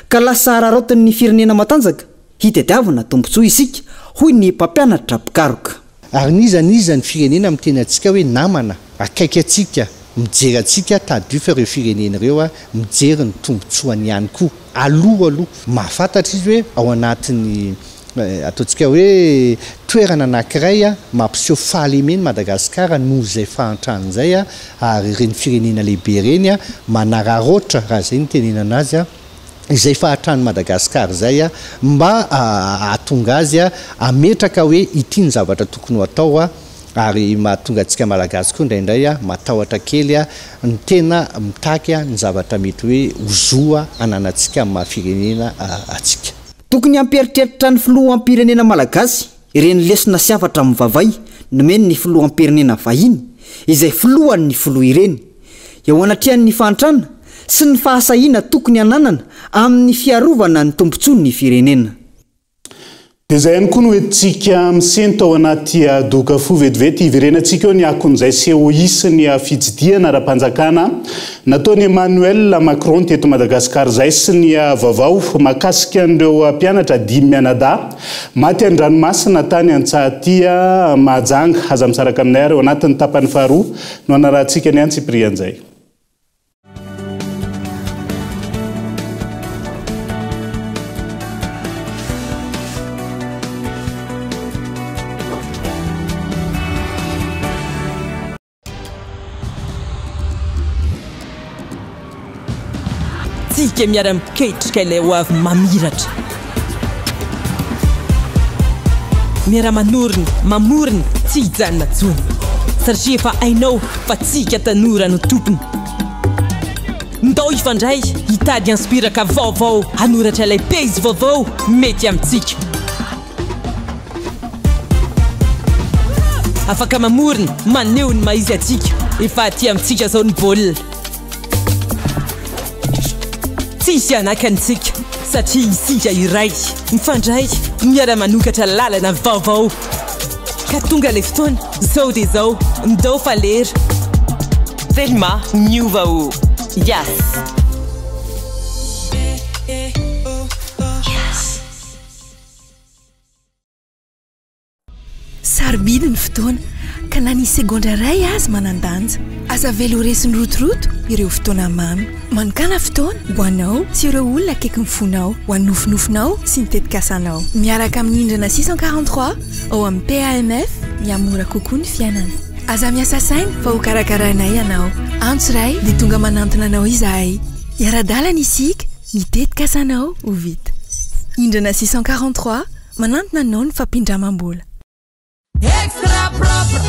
ka lasa ararotin'ny firenena matanjaka hitadiavana tombontsoa isika hoy ny mpampianatra Pikaroka. Ary nizany ny firenena amin'ny teny antsika hoe namana akaiky atsika mijery atsika tadiofa ireo firenena ireo a mijery ny tombotsoany ihany koa aloha mahafantatra izy hoe ao anatiny ataontsika hoe toerana anankiray a mampiseho fahalemeny Madagasikara noho izay fahantrany zay a ary ireny firenena lehibe ireny a manararoatra raha zay ny tenenana azy a izay fahatrany Madagasikara zay a mba atonga azy a ametraka hoe ity ny zavatra tokony ho atao a ary mahatonga antsika malagasy koa indraindray a matahotra kely a ny tena mitaky a ny zavatra mety hoe ozoa ananantsika amin'ny mahafirenena atsika. Tokony ampieritreritra ny filohampirenena malagasy ireny lesona sy afatra mivavay nomeny ny filohampirenena vahiny izay filohan'ny filoha ireny eo anatrihan'ny fahantrana sy ny fahasahiana tokony ananana amin'ny fiarovana ny tombontsoany ny firenena. Dia izay ihany koa no hoentintsika miseny tao anaty doka fo vetivety iverenantsika eo ny akon'izay COIS ny fitsidiana ara-panjakana nataony Emmanuel Macron teto Madagasikara zay sy ny vaovao mahakasika an'ireo mpianatra 5 mianadahy maty an-dranomasina tany Antsahatia Mahajanga. Aza misaraka aminay ary eo anatin'ny tapany faharoa no anarahantsika ny Antsiprian zay. Tsika miara-miketrika ilay ho avy mamiratra, miara-manorina mamorina tsy hijanona tsony satria efa hainao fa tsika tanora no tompony. Ndao ifandray hitady inspiraka vaovao hanoratra ilay pejy vaovao mety amintsika. Afaka mamorina maneho ny maizy atsika efa aty amintsika zao ny baolina. Tsisy anakantsika satria isika iray mifandray miara-manokatra lalana vaovao ka tonga le fotoana zao dia zao ndao falera Thelma miova o yes. Sarobidy ny fotoana ka na ny segondra ray azy manandanja aza velo resiny rotoroto ireo fotoana mamy manokana fotoana ho anao sy ireo olona akaiky ny fonao ho anofinofinao sy ny tetikasanao miaraka amin'ny indrana 643 ao amin'ny PAMF miamora kokoa ny fiainana. Aza miasa saina fa ho karakaranay ianao antso ray dia tonga manantona anao izahay iara-dalana isika mitetikasanao ho vita. Indrana 643 manantona anao ny fampindramam-bola. Extra propre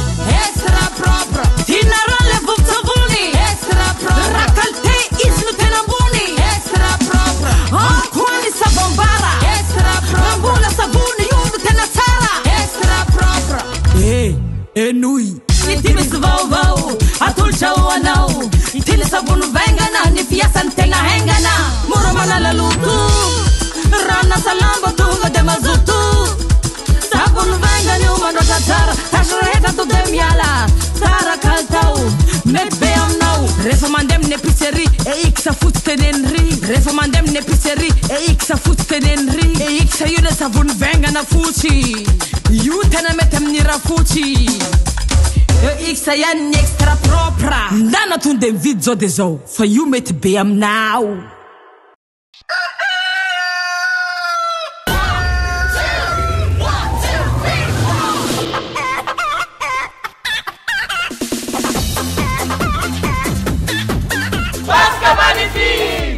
Tinarale vutsavuni Extra propre Rakalte isnu tenambuni Extra propre Akwani sabombara Extra propre Rambula sabuni yunu tenatsara Extra propre Enui Nitimis vau Atulcha uanau Tili sabunu vengana Nifiasan tena hengana Muramana lalutu Rana salamba tunga demazutu Sabunu vengani umanotazara Tashraheta tu demiala Sara kaltau Mebe amnau Refa mandem n'épicerie E iksa foot tenenri Refa mandem n'épicerie E iksa foot tenenri E iksa yune sabunu vengana fuchi Yu tena metem nira fuchi E iksa yan extra propra Ndana tunde vidzo de zao Fa yu meti be amnau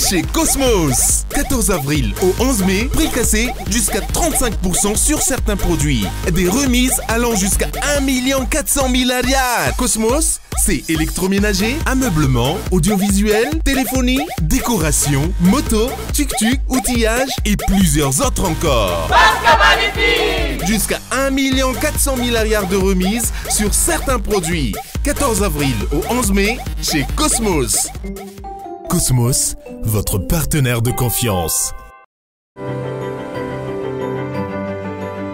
Chez Cosmos, 14 avril au 11 mai, prix cassé jusqu'à 35% sur certains produits. Des remises allant jusqu'à 1 400 000 arias. Cosmos, c'est électroménager, ameublement, audiovisuel, téléphonie, décoration, moto, tuk-tuk, outillage et plusieurs autres encore. Jusqu'à 1 400 000 arias de remises sur certains produits. 14 avril au 11 mai, chez Cosmos. Cosmos, votre partenaire de confiance.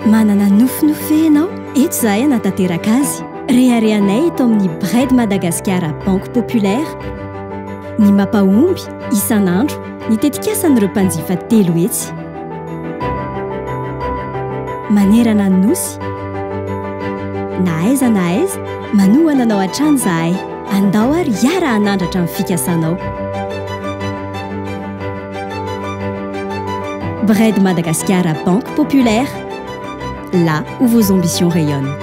Manana nofinofe ianao eto izahay hanatanteraka azy reharehanay eto amin'ny Braid Madagasikara Banque Populaire ny mampahomby isan'andro ny tetikasan'ireo mpanjifa telo etsy manerana ny nosy na aiza manohana anao hatrany izahay andao ary iara hanandratra amin'ny fikasanao. Bred Madagascar à Banque Populaire, là où vos ambitions rayonnent.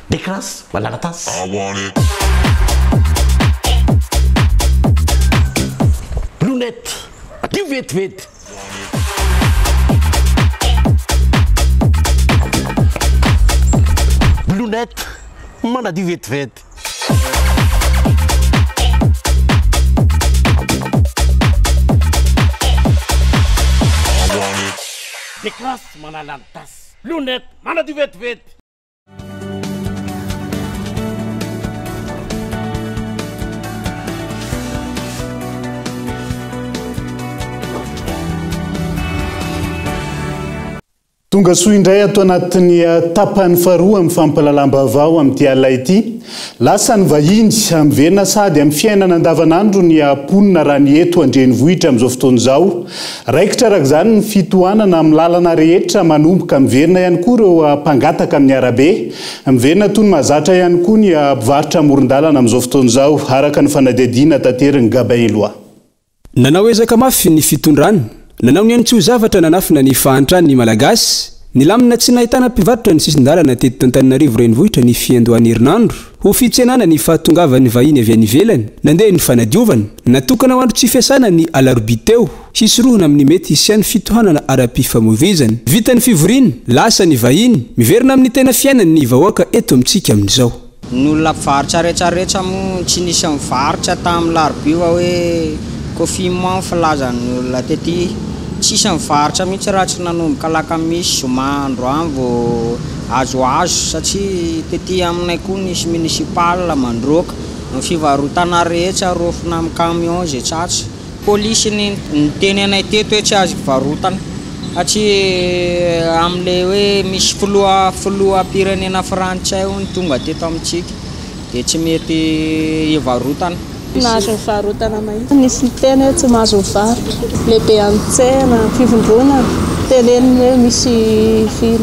Déclasse, voilà la tasse. Lunette, du vite. Lunette, m'en a du vite. Déclasse, m'en a la tasse. Lunette, m'en a du vite. Tonga soa indray atao anatin'ny tapany faharoa amin'ny fampalalambavao amin'ity alina ity. Lasa ny vahiny miverina sady amin'ny fiainana andavanandro ny ponina raha ny eto andrenivohitra amin'izao fotoana izao. Raikitra araka izany ny fitohanana amin'ny lalana rehetra manomboka miverina ihany koa ireo mpangataka amin'ny arabe. Miverina toy ny mahazatra ihany koa ny mpivarotra amoron-dalana amin'izao fotoana izao araka ny fanadihadiana tanteriny Gabaeloa. Nanao ezaka mafy ny fitondrana. Nanao ny antso zavatra nanafina ny fahantrany ny malagasy. Ny lamina tsy nahitana mpivarotra ny sisin-dalana teto Antananarivo renivohitra ny fiandohan'ny herinandro. Ho fitsenana ny fahatongavan'ny vahiny avy any ivelany, nandeha ny fanadiovana, natokana ho andro tsy fiasana ny alarobia teo, hisorohana amin'ny mety isian'ny fitohanana ara-pifamoivoizana. Vita ny fivoriana, lasa ny vahiny, miverina amin'ny tena fiainany ny vahoaka eto amintsika amin'izao. Ny olona mpivarotra rehetrarehetra moa tsy nisy mivarotra tamin'ny larobia hoe confinement filazan'ny olona tety. Tsisy mivarotra mihitsy raha tsy nanomboka laka misy zoma andro ambo azoazo satria tety aminay koa nisy municipal mandroaka ny fivarotana rehetra rofina amin'ny camion zay tsatsy. Polisy ny teny anay teto hoe tsy azo varotana satria amin'ilay hoe misy filoha-pirenena frantsay ny tonga teto amintsika dia tsy mety hivarotana. Nahazo mivarotana mahitsy. Nisy teny hoe tsy mahazo mivarotra. Lehibe an-tsena, fivondrona, teneny hoe misy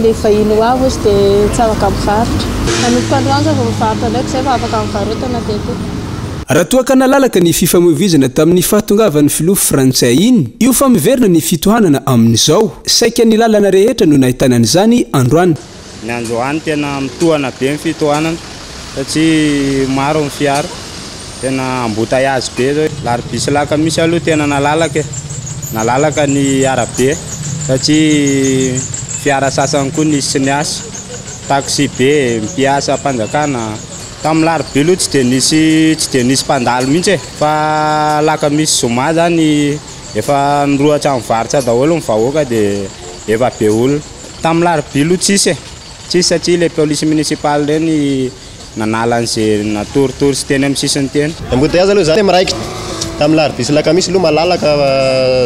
le vahiny ho avy izy dia tsy afaka mivarotra. Nanomboka androany zao vao mivarotra ndraiky izay fa afaka mivarotana teto. Raha toaka nalalaka ny fifamoivoizana tamin'ny fahatongavan'ny filoha frantsay iny, io fa miverina ny fitohanana amin'izao. Saika ny lalana rehetra no nahitana an'izany androany. Ny androany tena mitohana be ny fitohanana satria maro ny fiara. Tena embouteillage be zao. Larobia laka misy aloha tena nalalaka ny arabe satria fiara sasany koa nisy sy niasa. Taxi be mpiasa mpanjakana tamin'ny larobia aloha tsy dia nisy mpandalo mihitsy fa laka misy zoma zany efa nirohatra mivarotra daholo ny vahoaka dia efa be olona. Tamin'ny larobia aloha tsisy satria le police municipal reny nanala an'izay natoritory sy teny amin'ny sisiny teny. Embouteillage aloha zany miraikitra tamin'ny larobia sy laka misy aloha malalaka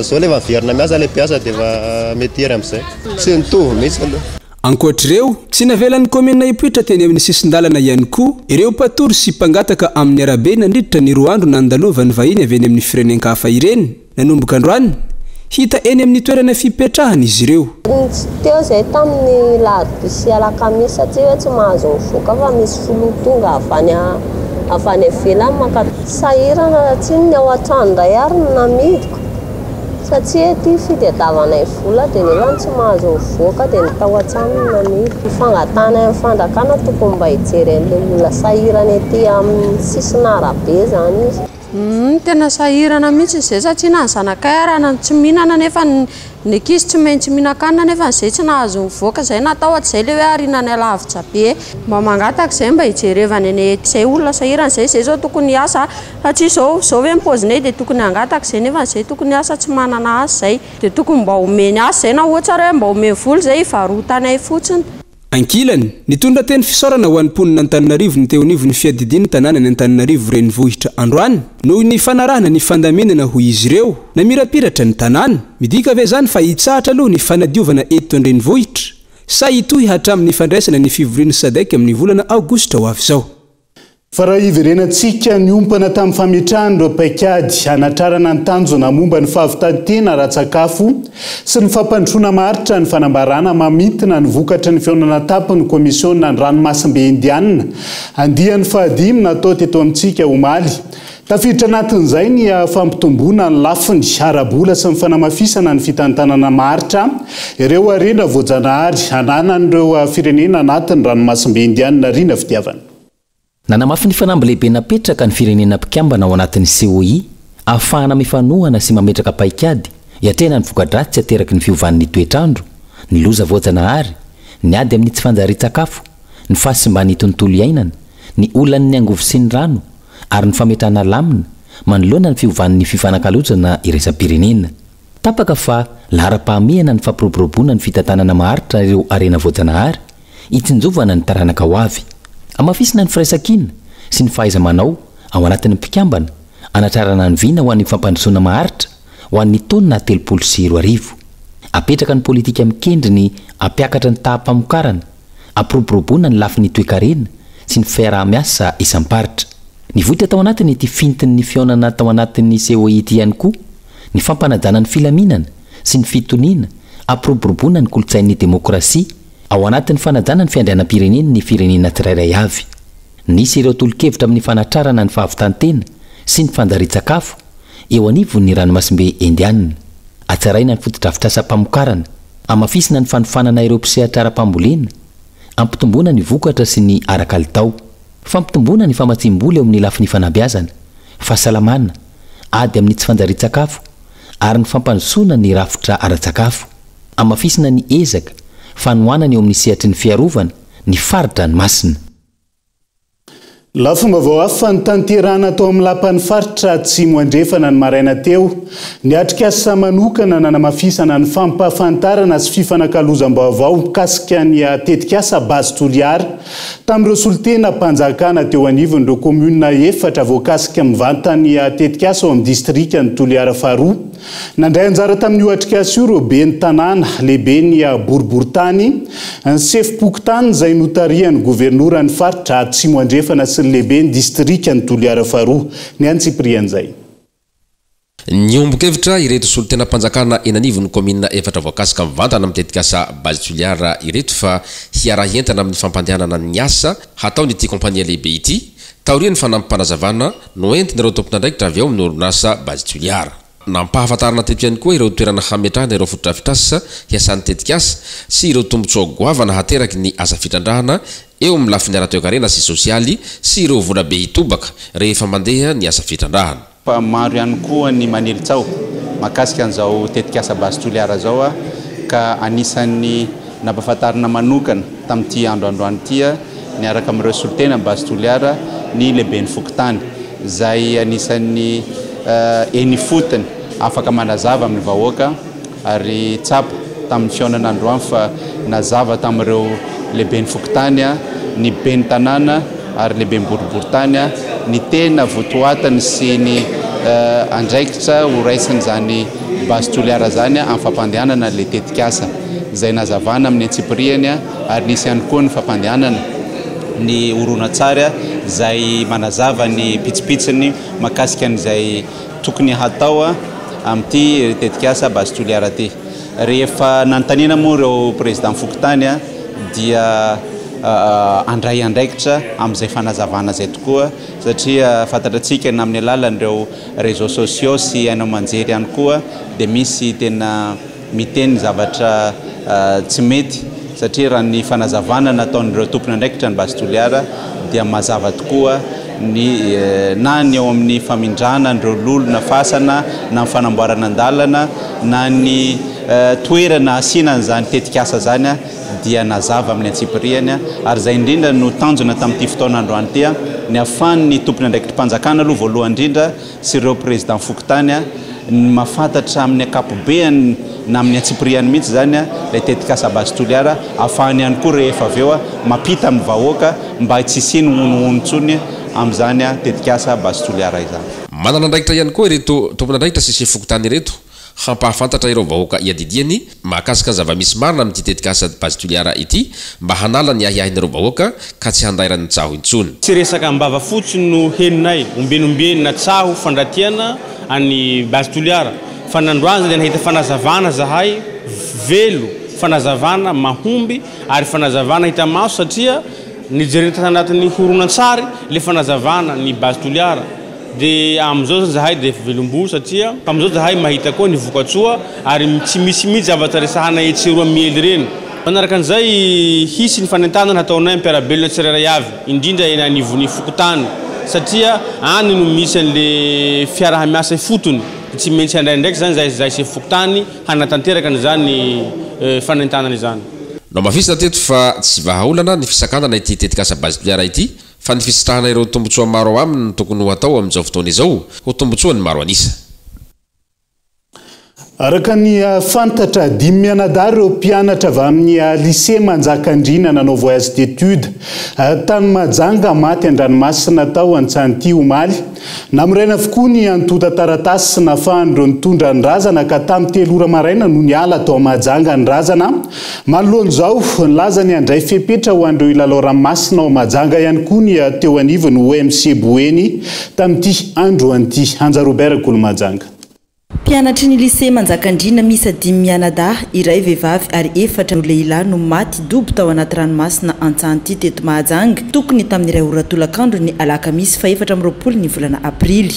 zao le miverina miasa le mpiasa dia efa mety hery amin'izay. Tsy nitovy mihitsy aloha. Ankoatr'ireo, tsy navelan'ny komina Ipoitra teny amin'ny sisin-dalana ihany koa, ireo mpatory sy mpangataka amin'ny arabe nandritra ny roa andro nandalovan'ny vahiny avy eny amin'ny firenenkafa ireny. Nanomboka androany, hita eny amin'ny toerana fipetrahana izy ireo. Teo izay tamin'ny larobia sy alakamisy satria hoe tsy mahazo mivoaka fa misy filoha tonga avy any ivelany maka sahirana satria ny ao an-trano indray ary no namidiko. Satria ety fitadiavanay vola dia nefa tsy mahazo mivoaka dia ny tao an-trano no namidy. Fangatana amin'ny fandrakana tokony mba hijery an'ilay olona sahirana ety amin'ny sisiny arabe zany izy. Tena sahirana mihitsy izay satria na ny zanakay arana tsy mihinana nefa ny ankizy tsy maintsy mihinan-kanina nefa izay tsy nahazo mivoaka izay natao atzay le hoe arinany alavitra be. Mba mangataka izay mba hijerevany eny izay olona sahirana izay zao tokony hiasa satria zao hoe mpozinay dia tokony hangataka izay nefa izay tokony hiasa tsy manana asa izay dia tokony mba omeny asa izay na ohatra hoe mba omeny vola izay hivarotanay fotsiny. ankilany nitondra teny fisaorana ho an'nymponina Antananarivo ny teonivony fiadidiny tanàna ny Antananarivo renivohitra androany noho ny fanarahana ny fandamenana ho izy ireo na mirapiratra ny tanàna midika ave zany fa hitsahatra aloha ny fanadiovana eto an-drenivohitra sa hitohy hatramin'ny fandraisana ny fivoriana Sadek amin'ny volana Aogositra ho avy izao. Fa raha iverenantsika ny ompana tamin'ny fametrahana paikady hanatrarana ny tanjona momba ny fahavitantena ara-tsakafo sy ny fampandrosoana maritra ny fanambarana mamitina ny vokatra ny fiaonana tapiny komisiona ny ranomasimbe indianina andian'ny fahadimy natao teto amintsika omaly. Tafiditra anatin'izay ny fampitomboana ny lafiny arabola sy ny fanamafisana ny fitantanana maritra ireo arena voajanahary ananan'ireo firenena anatin'ny ranomasimbe indianina rina fitiavana. Nanamafy ny fanamby lehibe napetraka ny firenena mpikambana ao anatin'ny COI ahafahana mifanohana sy mametraka paikady hiatrena ny voka-dratsy ateraky ny fiovan'ny toetrandro, ny loza voajanahary, ny ady amin'ny tsy fanjary-tsakafo, ny fahasimban'ny tontolo iainana, ny olan'ny angovo sy ny rano ary ny fametrahana lamina manoloana ny fiovan'ny fifanankalozana iresa-pirenena. Tapaka fa lahara-pahamehana ny fampiroboroboana ny fitantanana maharitra ireo arena voajanahary hitsinjovana ny taranaka ho avy. Amafisina ny firaisan-kina sy ny fahaiza-manao ao anatin'ny mpikambana anatrarana ny vina ho an'ny fampandrosoana maharitra ho an'ny taona 30 apetraka ny politika mikendry ny apiakatra ny taham-pamokarana apiroboroboana ny lafin'ny toe-karena sy ny fiarah-miasa isam-paritra. Ny vohitra tao anatiny ity fintin'ny fiaonana tao anatin'ny COI ity ihany koa ny fampanajana ny filaminana sy ny fitoniana apiroboroboana ny kolotsain'ny demokrasia ao anatin'ny fanajana ny fiandrianam-pirenena ny firenena tsirairay avy. Nisy ireo tolo-kevitra amin'ny fanatrarana ny fahavitantena sy ny fanjary-tsakafo eo anivon'ny ranomasimbe indianina. Atsaraina ny fotodrafitrasa-pamokarana, amafisina ny fanofanana ireo mpisehatra ara-pambolena, ampitomboana ny vokatra sy ny ara-kalitao, fampitomboana ny famatsim-bola eo amin'ny lafin'ny fanabeazana, fahasalamana, ady amin'ny tsy fanjary-tsakafo ary ny fampandrosoana ny rafitra ara-tsakafo, amafisina ny ezaka fanohanana eo amin'ny sehatry ny fiarovana ny faritra ny masina. Lafomba vao hafa ny tanterana tao amin'ny lapan'ny faritra Atsimo andrefana ny maraina teo ny atrikasa manokana nanamafisana ny fampahafantarana sy fifanankalozam-baovao mikasika ny tetikasa Basy Toliara tamin'ireo solitena mpanjakana teo anivon'ireo komuna efatra voakasika mivanta ny tetikasa ao amin'ny distrika ny Toliara faharoa. Nandray anjara tamin'io atrikasa io ireo be ny tanàna lehibe ny boriboritany ny sefim-pokotany izay notarian'ny governoran'ny faritra Atsimo andrefana sy lehibe ny distrika ny Toliara faharoa ny antsiprian'izay. Ny ombokevitra ireto solitena mpanjakana enanivon'ny komina efatra voakasika mivantana amin'ny tetikasa Basy Toliara ireto fa hiarahentana amin'ny fampandehanana ny asa hataon'ity kompania lehibe ity taorian'ny fanampim-panazavana no entin'ireo tompon'andraikitra avy ao amin'ny orinasa Basy Toliara. Nampahafantarana teto ihany koa ireo toerana hametrahana ireo fotodrafitrasa hiasan'ny tetikasa sy ireo tombotsoa goavana hateraky ny asa fitrandrahana eo amin'ny lafin'ny ara-toe-karena sy sosialy sy ireo vola be hitobaka rehefa mandeha ny asa fitrandrahana. Fa maro ihany koa ny manilitsao makasika an'izao tetikasa Basy Toliara zao ka anisan'ny nampahafantarana manokana tamin'ity androandroany ity niaraka amin'ireo solitena Basy Toliara ny lehiben'ny fokotany izay anisan'ny eny fotony afaka manazava amin'ny vahoaka ary tsapa tamin'ny fiaonana androany fa nazava tamin'ireo lehiben'ny fokotany ny ben'ny tanàna ary lehiben'ny boriboritany ny tena votoatany sy ny andraikitra ho raisin'izany Basy Toliara zany amin'ny fampandehanana le tetikasa izay nazavana amin'ny antsipriany ary nisy ihany koa ny fampandehanana ny oronan-tsary izay manazava ny pitsipitsiny makasika an'izay tokony hatao amin'ity tetikasa Basy Toliara ty. Rehefa nanontaniana moa ireo président fokotany dia andray andraikitra amin'izay fanazavana zay tokoa satria fantatratsika amin'ny alalan'ireo réseaux sociaux sy hainao manjery ihany koa dia misy tena miteny zavatra tsy mety satria raha ny fanazavana nataon'ireo tompony andraikitra ny Basy Toliara dia mazava tokoa ny na ny eo amin'ny famindrana n'ireo lolona fasana na ny fanamboarana andalana na ny toerana asiana an'izany tetikasa zany dia nazava amin'ny antsipriany ary izay indrindra no tanjona tamin'ity fotoana androany ty ny ahafahan'ny tompony andraikitra mpanjakana aloha voalohany indrindra sy ireo président fokotany mahafantatra amin'ny akapobeany na amin'ny atsipriany mihitsy zany a lay tetikasa base toliara ahafahany ihany koa rehefa avy eo a mampita amin'ny vahoaka mba tsy siny honohonontsony amin'izany a tetikasa base toliara izany. Manana andraikitra ihany koa ireto tompon'andraikitra sisy fokotany ireto hampahafantatra ireo vahoaka iadidiany mahakasika zava-misy marina amin'ity tetikasa base toliara ity mba hanala ny ahiahin'ireo vahoaka ka tsy handairan'ny tsaho intsony. Tsy resaka mbava fotsiny no heninay ombenombeny na tsaho fandratiana any base toliara fa nandroany zany nahita fanazavana zahay velo fanazavana mahomby ary fanazavana hita maso satria nijerena tanatin'ny horonan-tsary le fanazavana ny base toliara de amizao zahay de velombo satria amizao zahay mahita koa ny vokatsoa ary tsy misy mihitsy zavatra resahana etseroa miely reny. Manaraka an'izay hisy ny fanentanana ataonay ampiarabelona tsirairay avy indrindra eny anivon'ny fokotany satria any no misy an'le fiarah-miasa fotony tsy maintsy andraindraiky zany zay sy fokotany hanatanteraka n'izany fanentanana izany. No mafisy teto fa tsy vahaolana ny fisakanana ity tetikasa base toliara ity fa ny fisitrahana ireo tombotsoa maro ao aminy no tokony ho atao amin'izao fotoana izao ho tombotsoa ny maro anisa. Araka ny fantatra 5 mianadahy ireo mpianatra avy amin'ny lycée Manjakandriana nanao voyage d'étude tany Mahajanga maty an-dranomasina tao Antsanty omaly. Namorena avokoa ny antota taratasy sy nafahan'ireo nitondra ny razana ka tamin'ny 3 ora maraina no niala tao Mahajanga ny razana. Manoloana izao nilaza ny andray fepetra ho an'ireo ilalao ranomasina ao Mahajanga ihany koa ny teo anivony OMC Boeny tamin'ity andro an'ity. Anja Robert Kolo Mahajanga. Mpianatry ny lycée Manjakandriana misy 5 mianadahy, iray vehivavy ary 4 no lehilahy no maty dobo tao anaty ranomasina Antsanty teto Mahajanga tokony tamin'ny 2 ora tolakandro ny alakamisy fa 4 ny volana aprily.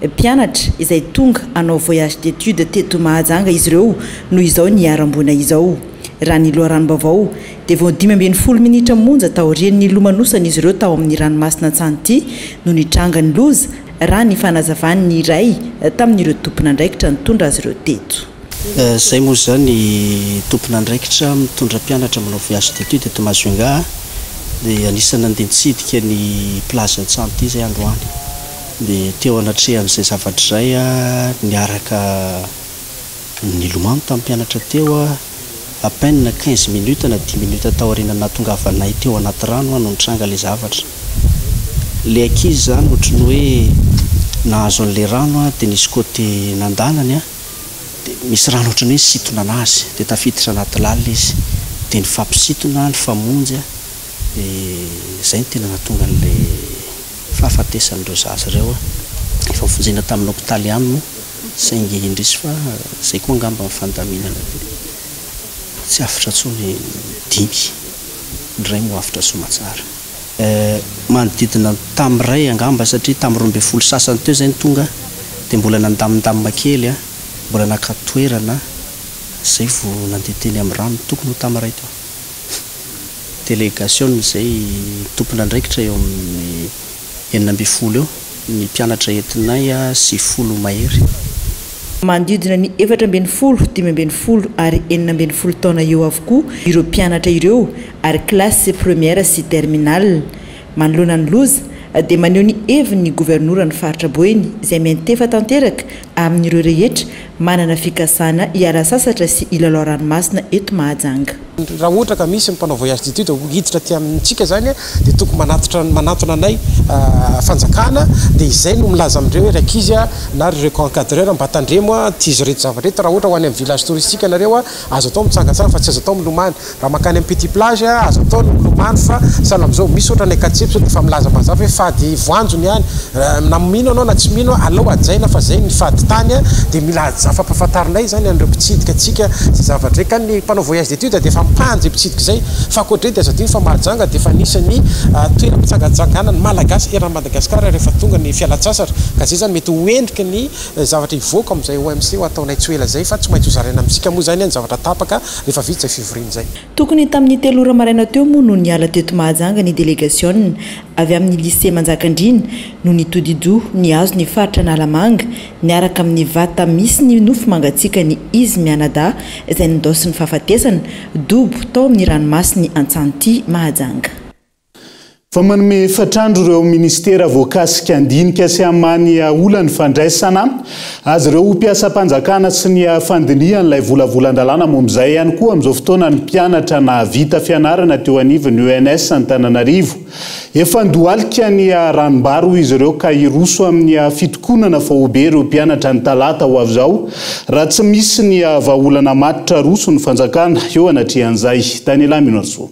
Mpianatra izay tonga hanao voyage d'étude teto Mahajanga izy ireo no izao niara-mbona izao. Raha ny loharanom-baovao dia vao 15 minitra monja taorian'ny lomanosana izy ireo tao amin'ny ranomasina Antsanty no nitranga ny loza raha ny fanazavany iray tamin'ireo tompon'andraikitra nitondra azy ireo teto. Zay moa zany tompon'andraikitra mitondra mpianatra manao voyage d'étude teto Mahajanga dia anisany andeha nitsidika ny plaza Antsanty izay androany dia teo anatrehany izay zavatra izay niaraka nilomano tamin'ny mpianatra teo à peine 15 minutes na 10 minutes taoriana nahatongavanay teo anaty rano no nitranga ilay zavatra. Le ankizy zany ohatry ny hoe nahazo an'ilay rano dia nisy côté nandanany dia misy rano ohatry ny hoe sitona anazy dia tafiditra anaty lalina izy dia nifampisitona nifamonjy dia izay ny tena nahatonga an'ilay fahafatesan'ireo zaza ireo efa fonjena tamin'ny hôpitaly ihany moa saingy indrisy fa izay koa angamba ny fandaminana tsy afitra tsony 5 ny ray moa afitra somatsara. Manodidina tamin'iray angamba satria tamin'ny 12 sasany teo zay ny tonga dia mbola nandamindamina kely mbola nakatoerana zay vao nandeha teny amin'ny rano tokony ho tamin'iray teo. Délégation izay tompon'andraikitra eo amin'ny 9 eo ny mpianatra entinay sy 10 mahery. Manodidina ny 4 5 ary 9 taona eo avokoa ireo mpianatra ireo ary classe première sy terminale. Manoloana ny loza dia maneho ny heviny gouvernora ny faritra Boeny izay miantefa tanteraka amin'ireo rehetra manana fikasana hiala sasatra sy ilalao ranomasina eto Mahajanga. Raha ohatra ka misy mpanao voyage d'étude hiditra aty amintsika zany dia tokony manatona anay fanjakana dia izay no milaza amindreo hoe rakizy na reo encadreur mba tandremo tizy reto zavareto raha ohatra ho any amin'ny village touristique nareo azo atao mitsangatsanga fa tsy azo atao milomany raha makany amin'ny petit plage azo atao milomany fa sahala am'izao misy ohatra ny akatsepso dia fa milaza mazava hoe fady voanjony ihany na mino anao na tsy mino alao ajaina fa zay ny fady tany dia mila fampafantarinay zany an'ireo mpitsidika atsika sy zavatra ka ny mpanao voyage d'étude dia panjy mpitsidika zay fa koatrey dia azo adiny fa Mahajanga dia fa nisany toeram-pitsangatsangana ny malagasy eran'ny Madagasikara rehefa tonga ny fialan-tsasatra ka zay zany mety hoendrika ny zavatra ivoaka amin'izay OMC ho ataonay tsy ela zay fa tsy maintsy hozaraina amintsika moa zany ny zavatra tapaka rehefa vitsy zay fivoriana zay. Tokony tamin'ny 3 ora maraina teo moa no niala teto Mahajanga ny délégation avy amin'ny lycée Manjakandriana no nitodido niazo ny faritra Nalamanga niaraka amin'ny vata misy ny nofo mangatsika ny izy mianadahy izay nindosy ny fahafatesana dobo tao amin'ny ranomasiny Antsanty Mahajanga. fa manome fatrandro ireo ministera voakasika andinika sy amany olany fandraisana azy ireo mpiasa-panjakana sy ny fandinihan'ilay volavolan-dalàna momizay ihany koa amin'izao fotoana ny mpianatra na vita fianarana teo anivon'ny UNS Antananarivo efa ndoalika ny ranombaro izy ireo ka iroso amin'ny fitokonana fahobe ireo mpianatra ny talata ho avy izao raha tsy misy ny vahaolana matitra roso ny fanjakana eo anatrehan'izay Daniela Minarso.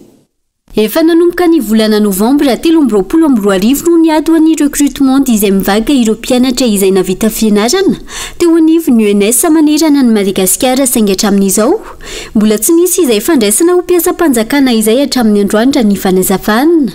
Efa nanomboka ny volana novambra 2024 no niadohan'ny recrutement 10e vague ireo mpianatra izay navita fianarana teo anivon'ny UNS manerana ny Madagasikara saingy hatramin'izao mbola tsy nisy izay fandraisana ho mpiasa-panjakana izay hatramin'ny androandra ny fanazavana.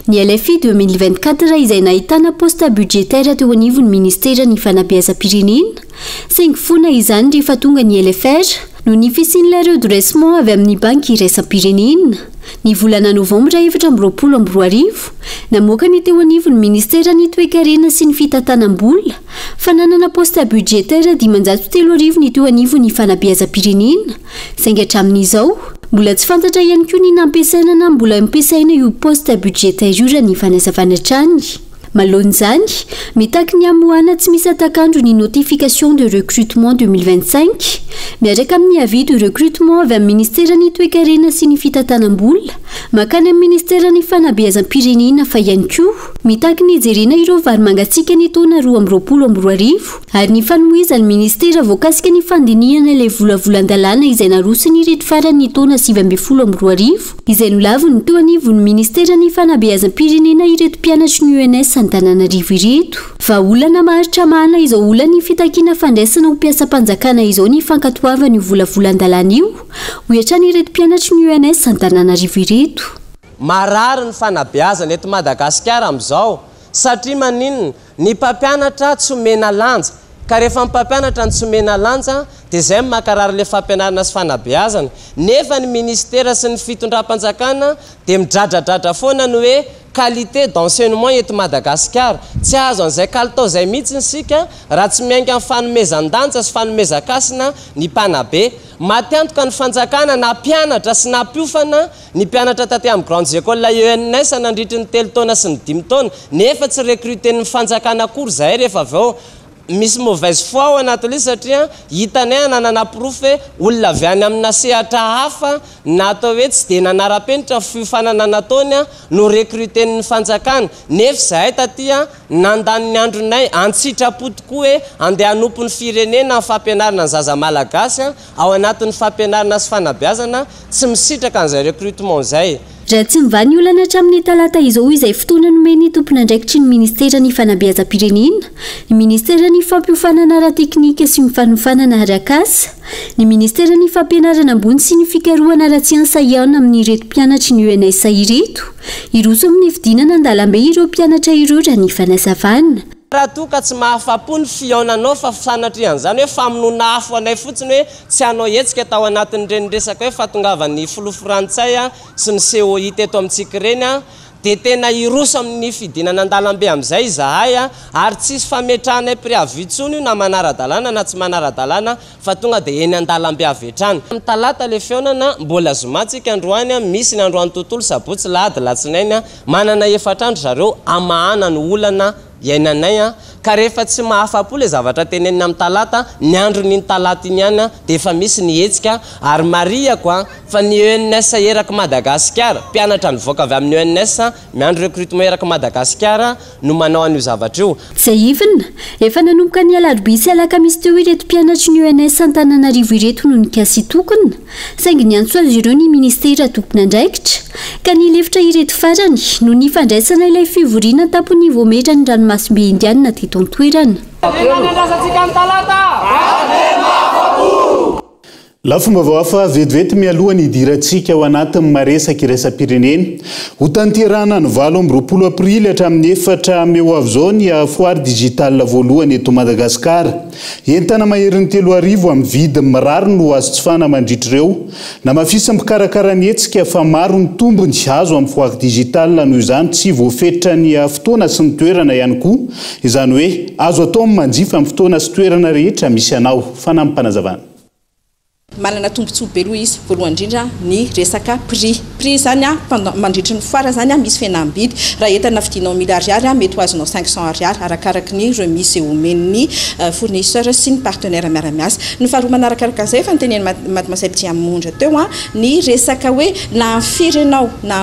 Ny LFI 2024 izay nahitana poste budgétaire teo anivon'ny ministera ny fanabeazam-pirenena saingy fona izany rehefa tonga ny LFR no nifisin'ilay redressement avy amin'ny banky iraisam-pirenena. Ny volana novambra 2024 namoaka ny teo anivon'ny ministera ny toe-karena sy ny fitantanam-bola fa nanana poste budgétaire 530 ny teo anivon'ny fanabeazam-pirenena saingy hatramin'izao mbola tsy fantatra ihany koa ny nampiasaina na mbola ampiasaina io poste budgétaire io raha ny fanazavana hatrany. Malon'izany, mitaky ny amoana tsy misy atakandro ny notification de recrutement 2025 miaraka amin'ny avis de recrutement avy amin'ny ministera ny toe-karena sy ny fitantanam-bola makany amin'ny ministera ny fanabeazam-pirenena fa ihany koa mitaky ny jerena ireo vary mangatsiaka ny taona 2024 ary ny fanohizan'ny ministera voakasika ny fandinihana ilay volavolan-dalàna izay narosony ireto farany taona 2024 izay nolavony teo anivon'ny ministera ny fanabeazam-pirenena ireto mpianatry ny UNS Antananarivo ireto. Va olana maharitra mahana izao olany fitakiana fandraisana ho mpiasa-panjakana izao ny fankatoavany volavolan-dalàna io ho hatrany ireto mpianatry ny UNS Antananarivo ireto. Marary ny fanabeazana eto Madagasikara amin'izao satria maninona ny mpampianatra tsy omena lanja ka rehefa ny mpampianatra ny tsy omena lanja dia izay makarary ilay fampianarana sy fanabeazana nefa ny ministera sy ny fitondram-panjakana dia midradradratra foana ny hoe qualité d'enseignement eto Madagasikara tsy azo an'izay kalitao izay mihitsy isika raha tsy miainga amin'ny fanomezan-danja sy fanomezan-kasina ny mpanabe. Matiantoka ny fanjakana na mpianatra sy na mpiofana ny mpianatra taty amin'ny grandes écoles UNS nandritry ny 3 taona sy ny 5 taona nefa tsy recruten'ny fanjakana akory zahay rehefa avy ao misy mauvaise foi ao anatin'ilay satria hitanay ananana profe olona avy any amina sehatra hafa na atao hoe tsy dia nanara-penitra fiofanana nataony no recruten'ny fanjakana nefa zahay tatya nandaniny andronay antsitrapo tokoa hoe andeha hanompo ny firenena ny fampianarana ny zaza malagasy ao anatin'ny fampianarana sy fanabeazana tsy misitraka an'izay recrutement izay. Raha tsy mivany olana hatramin'ny talata izao izay fotoana nomeny tompon'andraikitry ny ministera ny fanabeazam-pirenena, ny ministera ny fampiofanana ara-teknika sy ny fanofanana arakasa, ny ministera ny fampianarana ambony sy ny fikarohana ara-tsiansa ihany amin'ny ireto mpianatry ny UNS ireto, iroso amin'ny fidinana an-dalambe ireo mpianatra ireo raha ny fanazavana. Raha toka tsy mahafapo ny fiaonanao fa sanatrian'izany hoe famonona afo anay fotsiny hoe tsy hanao hetsika tao anatin'ireny resaka hoe fahatongavan'ny filofrantsay sy ny COI teto amintsika ireny dia tena iroso amin'ny fidinana an-dalambe amin'izay zahay ary tsisy fametranay préavis tsony io na manara-dalàna na tsy manara-dalàna fa tonga dia eny an-dalambe avy hatrany. Amin'ny talata ilay fiaonana mbola zomantsika androany misy ny androany tontolo sabotsy lahady latsinainy manana efatrandro zareo amahana ny olana iainanay ka rehefa tsy mahafapo ilay zavatra tenenina amin'ny talata ny andron'iny talata iny ihany dia efa misy ny hetsika ary mariako fa ny UNS eraka Madagasikara mpianatra nivoaka avy amin'ny UNS miandro recrutement eraka Madagasikara no manao an'io zavatra io. Izay ivina efa nanomboka ny alarobia alakamisy teo ireto mpianatry ny UNS Antananarivo ireto no nikasy tokony saingy ny antso azy ireo ny ministera tompon'andraikitra ka ny lefitra ireto farany no nifandraisana ilay fivoriana tapon'ny voametra ny ranomasimbe indianina teto an-toerana. Lafomba vaoafa vetivety mialohany hidirantsika ao anatin'ny maresaka iraisam-pirenena ho tanterahana ny 20 aprily hatramin'ny 4 meo avy izao ny foire digitale voalohany eto Madagasikara. Entana maherin'ny 3,000 amin'ny vidiny mirary no azo tsifana mandritr'ireo na mafisa mikarakara ny hetsika fa maro ny tombony azo amin'ny foire digitale noho izany tsy voafetra ny fotoana sy ny toerana ihany koa izany hoe azo atao manjifa amin'ny fotoana sy toerana rehetra misy anao fanampanazavana. Manana tombontsoa be loha izy voalohany indrindra ny resaka prix prix zany a mandritry ny foara zany a misy fihenam-bidy raha entana vidinao 1000 ariary a mety ho azonao 500 ariary arakaraky ny remise omen'ny fournisseur sy ny partenaire miaramiasa ny faharoa manarakaraka an'izay efa nyteneny mademoiselle Diamondra teo a ny resaka hoe na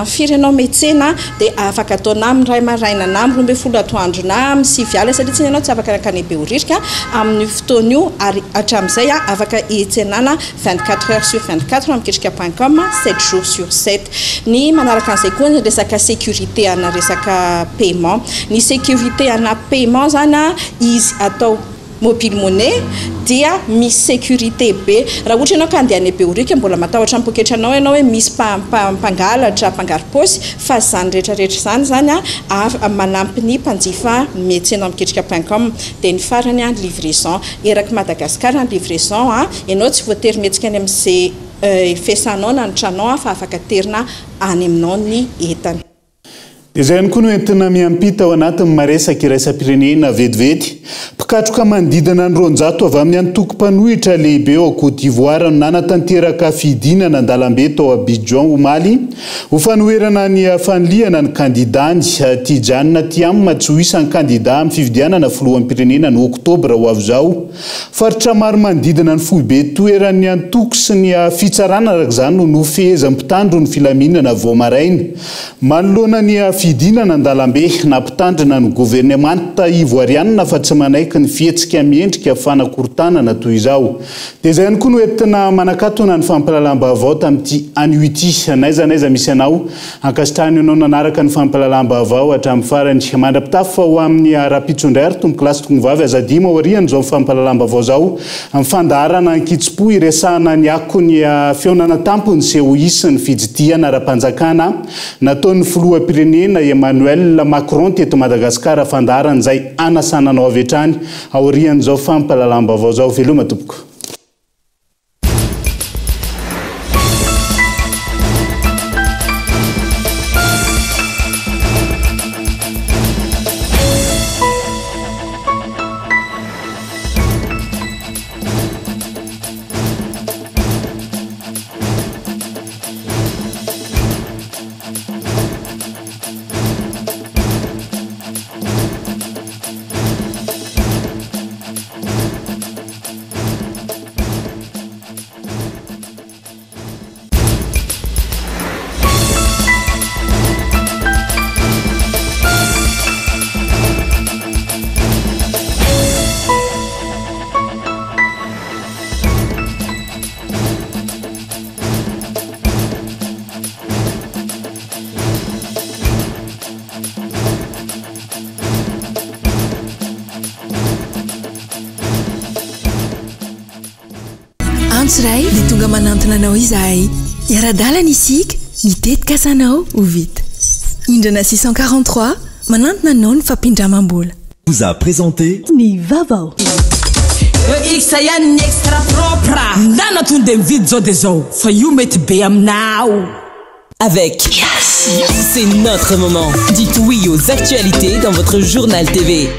firenao metsena dia afaka ataona amin'ny ray maraina na amin'ny 12 atoandro na amin'ny 6 aly satria tsy ianao tsy afaka rakany be oririka amin'ny fotoana io ary hatramin'izay a afaka hitsenana 24 heures sur 24 amin'ny ketrika.com 7 jours sur 7 ny manaraka an'izay koa ny resaka sécurité ana resaka paiement ny sécurité ana paiement zany a izy atao mobile monnaie dia misy sécurité be raha ohatra ianao ka andeha any be orika mbola matahotra amin'ny poketranao ianao hoe misy mpangalatra mpangaro-paosy fa zany rehetrarehetra zany a manampy ny mpanjifa metsena amin'ny ketrika.com dia ny farany a livraison eraky Madagasikara ny livraison a ianao tsy voatery mihetsika any amin'izay fesanao na ny tranao fa afaka terina any aminao ny entana. Dia izay ihany koa no entina miampita ao anatin'ny maresaka iraisam-pirenena vetivety mpikatroka manodidina ny 200 avy amin'ny antoko-panohitra lehibe ao Côte d'Ivoire no nanatanteraka fidinana an-dalambe tao Abidjan ho Mali ho fanoherana ny fanliana ny kandidany Tidjane Thiam tsy ho isan'ny kandida amin'ny fifidianana filohan'ny pirenena ny Oktobra ho avy izao. Faritra maro manodidina ny foibe toeran'ny antoko sy ny fitsarana araka izany no nofehezan'ny mpitandro ny filaminana vao maraina. Manoloana ny fidinana an-dalambe nampitandrina ny gouvernemanta ivoiriana fa tsy manaiky ny fihetsika miendrika fanakorontanana toy izao. Dia izay ihany koa no entina manakatona ny fampahalalam-baovao tamin'ity an'ity naiza misy anao ankasitrahany ianao nanaraka ny fampahalalam-baovao hatramin'ny farany mandrapitafy fa ho amin'ny rapitsondray ary tomboky lasy tongovavy azadimo aoriany izao fampahalalam-baovao izao amin'ny fandaharana ankitspo iresahana ny akony feonana tampony sy ho isy ny fijitiana ara-panjakana nataon'ny filoham-pirenena Emmanuel Macron teto Madagasikara fandaharan'izay anasananao avy hatrany aorian'izao fampahalalam-baovao izao veloma tompoko. Ray dia tonga manantona anao izahay iara-dalana isika mitetika asanao ho vita indrana 643 manantona anao ny fampindramam-bola. Vous a présenté ny vavao X ihany ny extra propre ndana tonde mividy zao dia zao fa io mety be aminao. Avec Yes, c'est notre moment. Dites oui aux actualités dans votre journal TV.